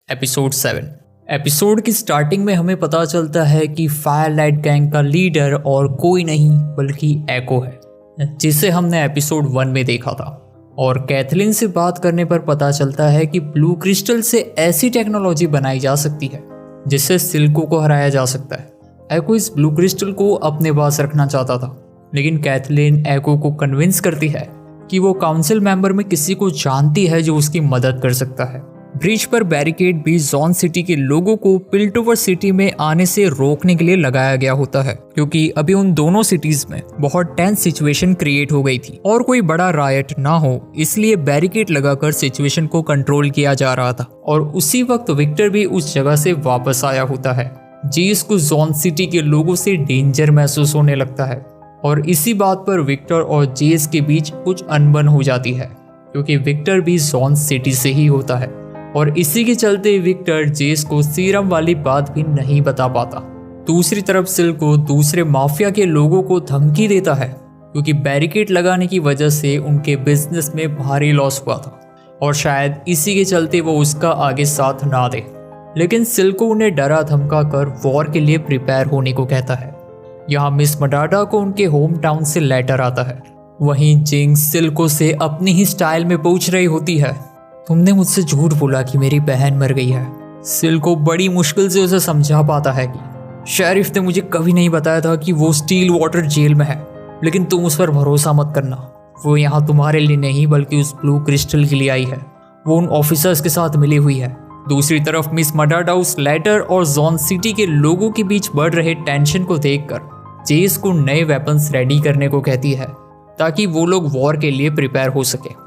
S1: एपिसोड 7। एपिसोड की स्टार्टिंग में हमें पता चलता है कि फायरलाइट गैंग का लीडर और कोई नहीं बल्कि एको है, जिसे हमने एपिसोड 1 में देखा था। और कैथलीन से बात करने पर पता चलता है कि ब्लू क्रिस्टल से ऐसी टेक्नोलॉजी बनाई जा सकती है जिससे सिल्को को हराया जा सकता है। एको इस ब्लू क्रिस्टल को अपने पास रखना चाहता था, लेकिन कैथलीन एको को कन्विंस करती है कि वो काउंसिल मेंबर में किसी को जानती है जो उसकी मदद कर सकता है। ब्रिज पर बैरिकेड भी जॉन सिटी के लोगों को पिल्टोवर सिटी में आने से रोकने के लिए लगाया गया होता है, क्योंकि अभी उन दोनों सिटीज में बहुत टेंस सिचुएशन क्रिएट हो गई थी और कोई बड़ा रायट ना हो, इसलिए बैरिकेड लगाकर सिचुएशन को कंट्रोल किया जा रहा था। और उसी वक्त विक्टर भी उस जगह से वापस आया होता है। जेस को जॉन सिटी के लोगों से डेंजर महसूस होने लगता है और इसी बात पर विक्टर और जेस के बीच कुछ अनबन हो जाती है, क्योंकि विक्टर भी जॉन सिटी से ही होता है। और इसी के चलते विक्टर जेस को सीरम वाली बात भी नहीं बता पाता। दूसरी तरफ सिल्को दूसरे माफिया के लोगों को धमकी देता है, क्योंकि बैरिकेड लगाने की वजह से उनके बिजनेस में भारी लॉस हुआ था और शायद इसी के चलते वो उसका आगे साथ ना दे। लेकिन सिल्को उन्हें डरा धमका कर वॉर के लिए प्रिपेयर होने को कहता है। यहाँ मिस मडाडा को उनके होम टाउन से लेटर आता है। वहीं जिंक्स सिल्को से अपनी ही स्टाइल में पूछ रही होती है, तुमने मुझसे झूठ बोला कि मेरी बहन मर गई है। सिल्को बड़ी मुश्किल से उसे समझा पाता है कि शेरिफ ने मुझे कभी नहीं बताया था कि वो स्टील वाटर जेल में है, लेकिन तुम उस पर भरोसा मत करना। वो यहाँ तुम्हारे लिए नहीं बल्कि उस ब्लू क्रिस्टल के लिए आई है। वो उन ऑफिसर्स के साथ मिली हुई है। दूसरी तरफ मिस मडाडा उस लेटर और जॉन सिटी के लोगों के बीच बढ़ रहे टेंशन को देखकर जेस को नए वेपन्स रेडी करने को कहती है, ताकि वो लोग वॉर के लिए प्रिपेयर हो सके।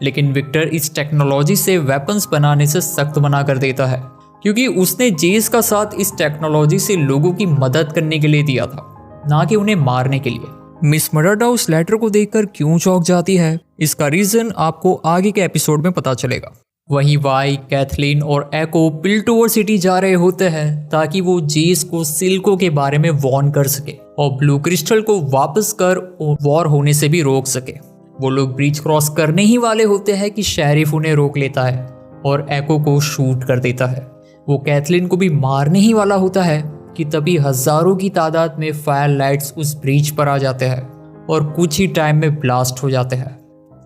S1: लेकिन विक्टर इस टेक्नोलॉजी से वेपन्स बनाने से सख्त मना कर देता है, क्योंकि उसने जेस का साथ इस टेक्नोलॉजी से लोगों की मदद करने के लिए दिया था, ना कि उन्हें मारने के लिए। मिस मडाडा उस लेटर को देखकर क्यों चौंक जाती है, इसका रीजन आपको आगे के एपिसोड में पता चलेगा। वहीं वाई, कैथलीन और एको पिल्टोवर सिटी जा रहे होते हैं ताकि वो जेस को सिल्को के बारे में वॉर्न कर सके और ब्लू क्रिस्टल को वापस कर वॉर होने से भी रोक सके। वो लोग ब्रिज क्रॉस करने ही वाले होते हैं कि शेरिफ उन्हें रोक लेता है और एको को शूट कर देता है। वो कैथलीन को भी मारने ही वाला होता है कि तभी हजारों की तादाद में फायर लाइट्स उस ब्रिज पर आ जाते हैं और कुछ ही टाइम में ब्लास्ट हो जाते हैं।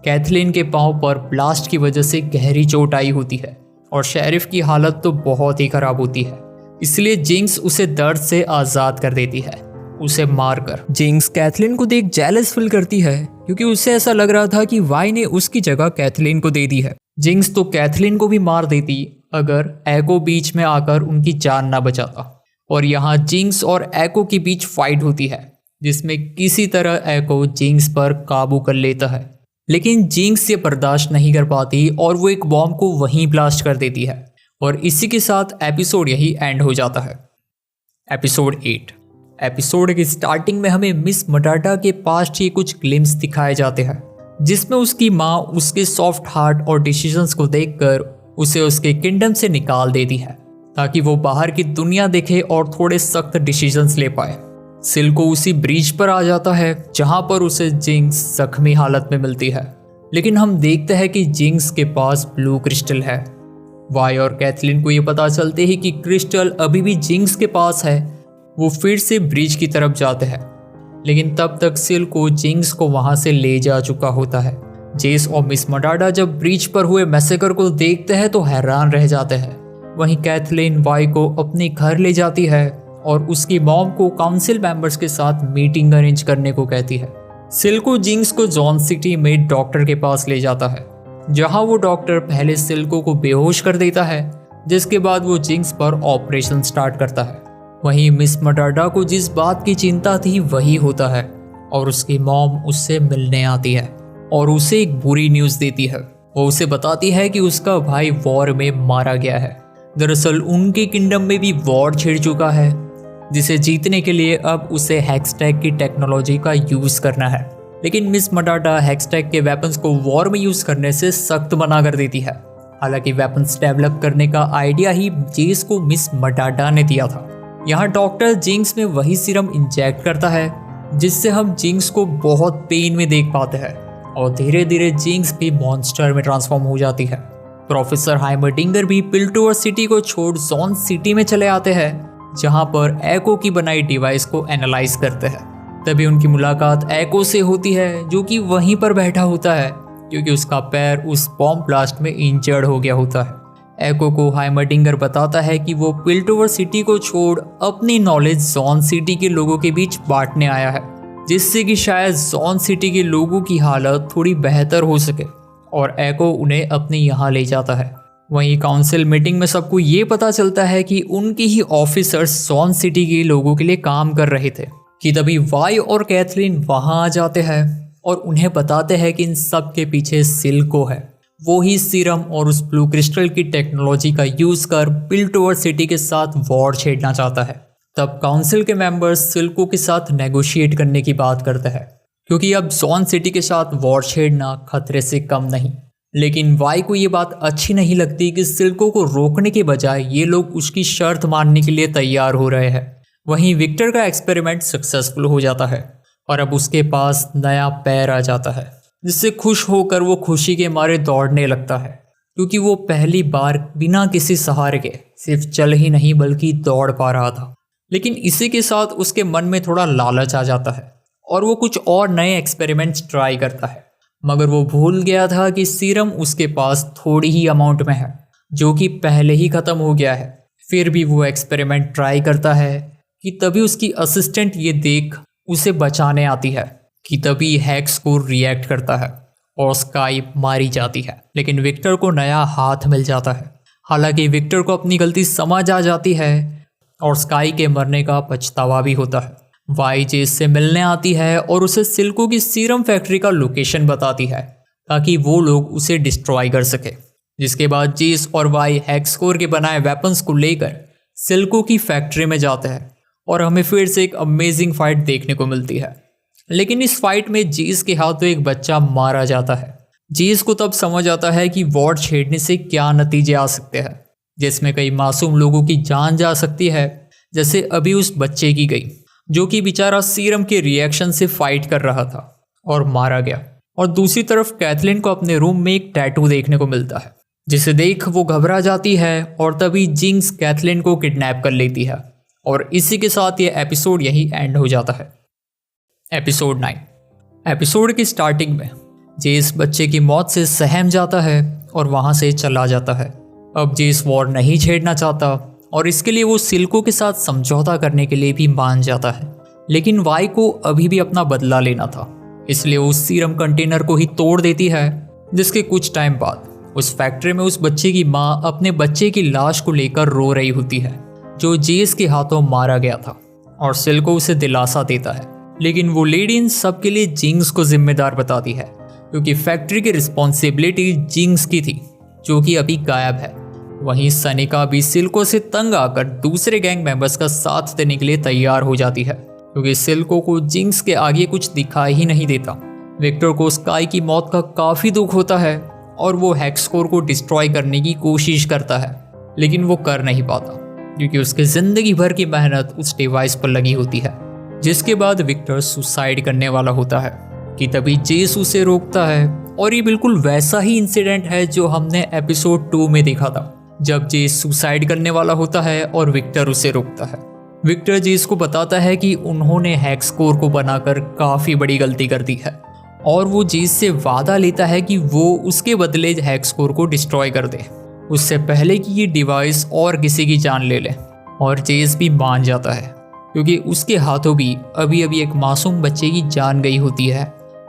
S1: कैथलीन के पांव पर ब्लास्ट की वजह से गहरी चोट आई होती है और शेरिफ की हालत तो बहुत ही खराब होती है, इसलिए जिंक्स उसे दर्द से आज़ाद कर देती है, उसे मारकर। जिंक्स कैथलीन को देख जेलस फील करती है, क्योंकि उसे ऐसा लग रहा था कि वाई ने उसकी जगह कैथलीन को दे दी है। जिंक्स तो कैथलीन को भी मार देती अगर एको बीच में आकर उनकी जान ना बचाता। और यहाँ जिंक्स और एको के बीच फाइट होती है, जिसमें किसी तरह एको जिंक्स पर काबू कर लेता है, लेकिन जिंक्स ये बर्दाश्त नहीं कर पाती और वो एक बॉम्ब को वहीं ब्लास्ट कर देती है। और इसी के साथ एपिसोड यही एंड हो जाता है। एपिसोड 8। एपिसोड की स्टार्टिंग में हमें मिस मडाडा के पास्ट ही कुछ ग्लिम्स दिखाए जाते हैं, जिसमें उसकी माँ उसके सॉफ्ट हार्ट और डिसीजंस को देखकर उसे उसके किंगडम से निकाल देती है, ताकि वो बाहर की दुनिया देखे और थोड़े सख्त डिसीजंस ले पाए। सिल्को उसी ब्रिज पर आ जाता है जहां पर उसे जिंक्स जख्मी हालत में मिलती है, लेकिन हम देखते हैं कि जिंक्स के पास ब्लू क्रिस्टल है। वाई और कैथलीन को ये पता चलते ही कि क्रिस्टल अभी भी जिंक्स के पास है, वो फिर से ब्रिज की तरफ जाते हैं, लेकिन तब तक सिल्को जिंक्स को वहां से ले जा चुका होता है। जेस और मिस मडाडा जब ब्रिज पर हुए मैसेकर को देखते हैं तो हैरान रह जाते हैं। वहीं कैथलीन वाई को अपने घर ले जाती है और उसकी मॉम को काउंसिल मेंबर्स के साथ मीटिंग अरेंज करने को कहती है। सिल्को जिंक्स को जॉन सिटी में डॉक्टर के पास ले जाता है, जहां वो डॉक्टर पहले सिल्को को बेहोश कर देता है, जिसके बाद वो जिंक्स पर ऑपरेशन स्टार्ट करता है। वहीं मिस मटाडा को जिस बात की चिंता थी वही होता है और उसकी मॉम उससे मिलने आती है और उसे एक बुरी न्यूज़ देती है। वो उसे बताती है कि उसका भाई वॉर में मारा गया है। दरअसल उनके किंगडम में भी वॉर छिड़ चुका है, जिसे जीतने के लिए अब उसे हैक्सटैग की टेक्नोलॉजी का यूज़ करना है। लेकिन मिस मटाडा हैक्सटैग के वेपन्स को वॉर में यूज़ करने से सख्त मना कर देती है। हालांकि वेपन्स डेवलप करने का आइडिया ही जेस को मिस मटाडा ने दिया था। यहाँ डॉक्टर जिंक्स में वही सीरम इंजेक्ट करता है जिससे हम जिंक्स को बहुत पेन में देख पाते हैं और धीरे धीरे जिंक्स भी मॉन्स्टर में ट्रांसफॉर्म हो जाती है। प्रोफेसर हाइमरडिंगर भी पिल्टोवर सिटी को छोड़ जॉन सिटी में चले आते हैं जहां पर एको की बनाई डिवाइस को एनालाइज करते हैं। तभी उनकी मुलाकात एको से होती है जो कि वहीं पर बैठा होता है क्योंकि उसका पैर उस बॉम्ब ब्लास्ट में इंजर्ड हो गया होता है। एको को हाइमरडिंगर बताता है कि वो पिल्टोवर सिटी को छोड़ अपनी नॉलेज जॉन सिटी के लोगों के बीच बांटने आया है, जिससे कि शायद जॉन सिटी के लोगों की हालत थोड़ी बेहतर हो सके, और एको उन्हें अपने यहाँ ले जाता है। वहीं काउंसिल मीटिंग में सबको ये पता चलता है कि उनके ही ऑफिसर्स जॉन सिटी के लोगों के लिए काम कर रहे थे कि तभी वाई और कैथलीन वहाँ आ जाते हैं और उन्हें बताते हैं कि इन सब के पीछे सिल्को है। वो ही सीरम और उस ब्लू क्रिस्टल की टेक्नोलॉजी का यूज़ कर पिल्टोवर सिटी के साथ वॉर छेड़ना चाहता है। तब काउंसिल के मेंबर्स सिल्को के साथ नेगोशिएट करने की बात करते हैं क्योंकि अब जॉन सिटी के साथ वॉर छेड़ना खतरे से कम नहीं। लेकिन वाई को ये बात अच्छी नहीं लगती कि सिल्को को रोकने के बजाय ये लोग उसकी शर्त मानने के लिए तैयार हो रहे हैं। वहीं विक्टर का एक्सपेरिमेंट सक्सेसफुल हो जाता है और अब उसके पास नया पैर आ जाता है, जिससे खुश होकर वो खुशी के मारे दौड़ने लगता है क्योंकि वो पहली बार बिना किसी सहारे के सिर्फ चल ही नहीं बल्कि दौड़ पा रहा था। लेकिन इसी के साथ उसके मन में थोड़ा लालच आ जाता है और वो कुछ और नए एक्सपेरिमेंट्स ट्राई करता है, मगर वो भूल गया था कि सीरम उसके पास थोड़ी ही अमाउंट में है जो कि पहले ही ख़त्म हो गया है। फिर भी वो एक्सपेरिमेंट ट्राई करता है कि तभी उसकी असिस्टेंट ये देख उसे बचाने आती है कि तभी हैक्स को रिएक्ट करता है और स्काई मारी जाती है। लेकिन विक्टर को नया हाथ मिल जाता है। हालांकि विक्टर को अपनी गलती समझ आ जाती है और स्काई के मरने का पछतावा भी होता है। वाई जेस से मिलने आती है और उसे सिल्को की सीरम फैक्ट्री का लोकेशन बताती है ताकि वो लोग उसे डिस्ट्रॉय कर सके। जिसके बाद जेस और वाई हैक्सकोर के बनाए वेपन्स को लेकर सिल्को की फैक्ट्री में जाते हैं और हमें फिर से एक अमेजिंग फाइट देखने को मिलती है। लेकिन इस फाइट में जेस के हाथों एक बच्चा मारा जाता है। जेस को तब समझ आता है कि वॉर छेड़ने से क्या नतीजे आ सकते हैं, जिसमें कई मासूम लोगों की जान जा सकती है, जैसे अभी उस बच्चे की गई जो कि बेचारा सीरम के रिएक्शन से फाइट कर रहा था और मारा गया। और दूसरी तरफ कैथलीन को अपने रूम में एक टैटू देखने को मिलता है, जिसे देख वो घबरा जाती है और तभी जिंक्स कैथलीन को किडनैप कर लेती है। और इसी के साथ ये एपिसोड यही एंड हो जाता है। एपिसोड 9। एपिसोड की स्टार्टिंग में जेस बच्चे की मौत से सहम जाता है और वहाँ से चला जाता है। अब जेस वॉर नहीं छेड़ना चाहता और इसके लिए वो सिल्को के साथ समझौता करने के लिए भी मान जाता है। लेकिन वाई को अभी भी अपना बदला लेना था, इसलिए वो सीरम कंटेनर को ही तोड़ देती है। जिसके कुछ टाइम बाद उस फैक्ट्री में उस बच्चे की माँ अपने बच्चे की लाश को लेकर रो रही होती है जो जेस के हाथों मारा गया था, और सिल्को उसे दिलासा देता है। लेकिन वो लेडी इन सब के लिए जिंक्स को जिम्मेदार बताती है क्योंकि फैक्ट्री की रिस्पॉन्सिबिलिटी जिंक्स की थी जो कि अभी गायब है। वहीं सनिका भी सिल्को से तंग आकर दूसरे गैंग मेंबर्स का साथ देने के लिए तैयार हो जाती है क्योंकि सिल्को को जिंक्स के आगे कुछ दिखाई ही नहीं देता। विक्टर को स्काई की मौत का काफ़ी दुख होता है और वो हैक्सकोर को डिस्ट्रॉय करने की कोशिश करता है, लेकिन वो कर नहीं पाता क्योंकि उसके ज़िंदगी भर की मेहनत उस डिवाइस पर लगी होती है। जिसके बाद विक्टर सुसाइड करने वाला होता है कि तभी जेस उसे रोकता है, और ये बिल्कुल वैसा ही इंसिडेंट है जो हमने एपिसोड 2 में देखा था जब जेस सुसाइड करने वाला होता है और विक्टर उसे रोकता है। विक्टर जेस को बताता है कि उन्होंने हैक्सकोर को बनाकर काफ़ी बड़ी गलती कर दी है और वो जेस से वादा लेता है कि वो उसके बदले हैक्सकोर को डिस्ट्रॉय कर दे उससे पहले कि ये डिवाइस और किसी की जान ले ले। और जेस भी मान जाता है क्योंकि उसके हाथों भी अभी अभी एक मासूम बच्चे की जान गई होती है।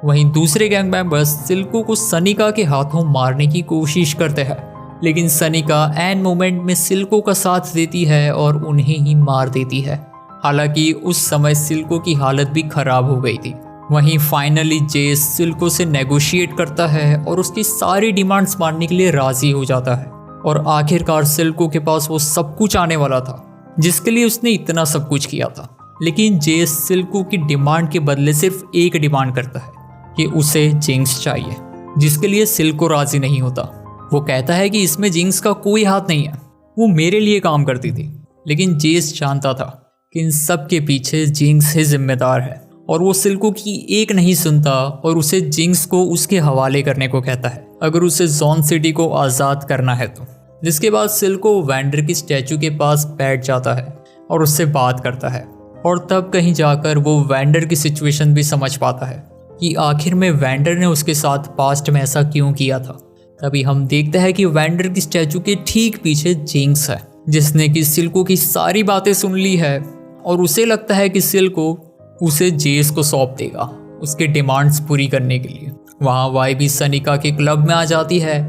S1: वहीं दूसरे गैंग मेंबर्स सिल्को को सनिका के हाथों मारने की कोशिश करते हैं लेकिन सनिका एन मोमेंट में सिल्को का साथ देती है और उन्हें ही मार देती है। हालांकि उस समय सिल्को की हालत भी खराब हो गई थी। वहीं फाइनली जेस सिल्को से नेगोशिएट करता है और उसकी सारी डिमांड्स मानने के लिए राजी हो जाता है और आखिरकार सिल्को के पास वो सब कुछ आने वाला था जिसके लिए उसने इतना सब कुछ किया था। लेकिन जेस सिल्को की डिमांड के बदले सिर्फ एक डिमांड करता है कि उसे जिंक्स चाहिए, जिसके लिए सिल्को राजी नहीं होता। वो कहता है कि इसमें जिंक्स का कोई हाथ नहीं है, वो मेरे लिए काम करती थी। लेकिन जेस जानता था कि इन सब के पीछे जिंक्स ही जिम्मेदार है और वो सिल्को की एक नहीं सुनता और उसे जिंक्स को उसके हवाले करने को कहता है अगर उसे जॉन सिटी को आज़ाद करना है तो। जिसके बाद सिल्को वैंडर की स्टैचू के पास बैठ जाता है और उससे बात करता है और तब कहीं जाकर वो वैंडर की सिचुएशन भी समझ पाता है कि आखिर में वैंडर ने उसके साथ पास्ट में ऐसा क्यों किया था। तभी हम देखते हैं कि वैंडर की स्टैचू के ठीक पीछे जिंक्स है जिसने कि सिल्को की सारी बातें सुन ली है और उसे लगता है कि सिल्को उसे जेस को सौंप देगा उसके डिमांड्स पूरी करने के लिए। वहाँ वाई भी सनिका के क्लब में आ जाती है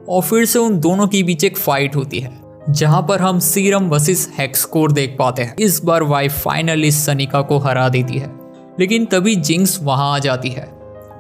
S1: और फिर से उन दोनों के बीच एक फाइट होती है जहाँ पर हम सीरम वर्सेस हेक्सकोर देख पाते हैं। इस बार वाई फाइनली सनिका को हरा देती है, लेकिन तभी जिंक्स वहाँ आ जाती है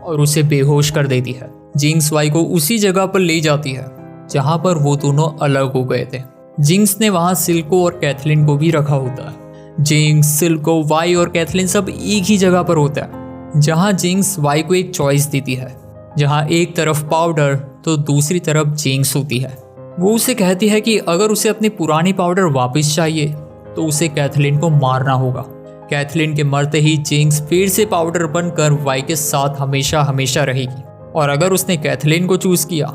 S1: और उसे बेहोश कर देती है। जिंक्स वाई को उसी जगह पर ले जाती है जहाँ पर वो दोनों अलग हो गए थे। जिंक्स ने वहाँ सिल्को और कैथलीन को भी रखा होता है। जिंक्स, सिल्को, वाई और कैथलीन सब एक ही जगह पर होता है जहाँ जिंक्स वाई को एक चॉइस देती है, जहाँ एक तरफ पाउडर तो दूसरी तरफ जिंक्स होती है। वो उसे कहती है कि अगर उसे अपनी पुरानी पाउडर वापस चाहिए तो उसे कैथलीन को मारना होगा। कैथलीन के मरते ही जिंक्स फिर से पाउडर बनकर वाई के साथ हमेशा हमेशा रहेगी और अगर उसने कैथलीन को चूज किया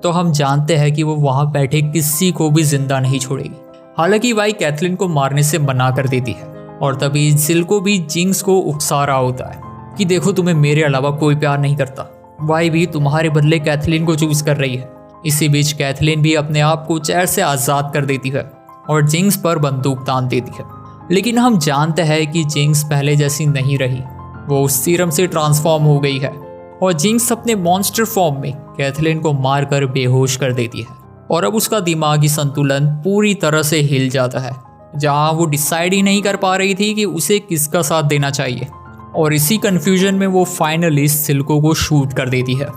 S1: तो हम जानते हैं कि वो वहाँ बैठे किसी को भी जिंदा नहीं छोड़ेगी। हालांकि वाई कैथलीन को मारने से मना कर देती है और तभी सिल्को भी जिंक्स को उकसा रहा होता है कि देखो तुम्हें मेरे अलावा कोई प्यार नहीं करता। वाई भी तुम्हारे बदले कैथलीन को चूज कर रही है। इसी बीच कैथलीन भी अपने आप को चेयर से आज़ाद कर देती है और जिंक्स पर बंदूक तान देती है। लेकिन हम जानते हैं कि जिंक्स पहले जैसी नहीं रही, वो उस सीरम से ट्रांसफॉर्म हो गई है और जिंक्स अपने मॉन्स्टर फॉर्म में कैथलीन को मारकर बेहोश कर देती है और अब उसका दिमागी संतुलन पूरी तरह से हिल जाता है, जहां वो डिसाइड ही नहीं कर पा रही थी कि उसे किसका साथ देना चाहिए। और इसी कंफ्यूजन में वो फाइनली सिल्को को शूट कर देती है,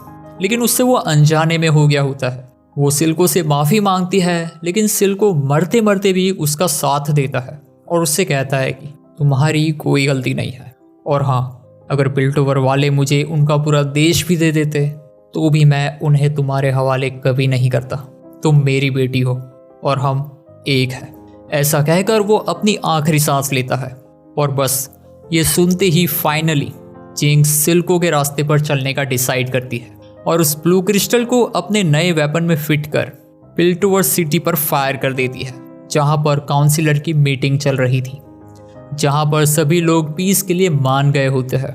S1: लेकिन उससे वो अनजाने में हो गया होता है। वो सिल्को से माफ़ी मांगती है, लेकिन सिल्को मरते मरते भी उसका साथ देता है और उससे कहता है कि तुम्हारी कोई गलती नहीं है और हाँ, अगर पिल्टोवर वाले मुझे उनका पूरा देश भी दे देते तो भी मैं उन्हें तुम्हारे हवाले कभी नहीं करता। तुम मेरी बेटी हो और हम एक हैं। ऐसा कहकर वो अपनी आखिरी सांस लेता है और बस ये सुनते ही फाइनली जिंक्स सिल्को के रास्ते पर चलने का डिसाइड करती है और उस ब्लू क्रिस्टल को अपने नए वेपन में फिट कर पिल्टोवर सिटी पर फायर कर देती है, जहां पर काउंसिलर की मीटिंग चल रही थी, जहां पर सभी लोग पीस के लिए मान गए होते हैं।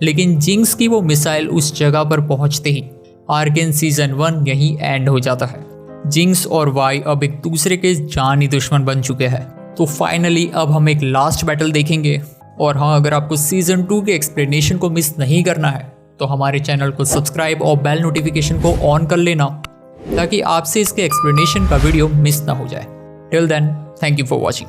S1: लेकिन जिंक्स की वो मिसाइल उस जगह पर पहुंचते ही आर्केन सीजन 1 यहीं एंड हो जाता है। जिंक्स और वाई अब एक दूसरे के जानी दुश्मन बन चुके हैं। तो फाइनली अब हम एक लास्ट बैटल देखेंगे। और हाँ, अगर आपको सीजन 2 के एक्सप्लेनेशन को मिस नहीं करना है तो हमारे चैनल को सब्सक्राइब और बेल नोटिफिकेशन को ऑन कर लेना ताकि आपसे इसके एक्सप्लेनेशन का वीडियो मिस ना हो जाए। Till then, thank you for watching.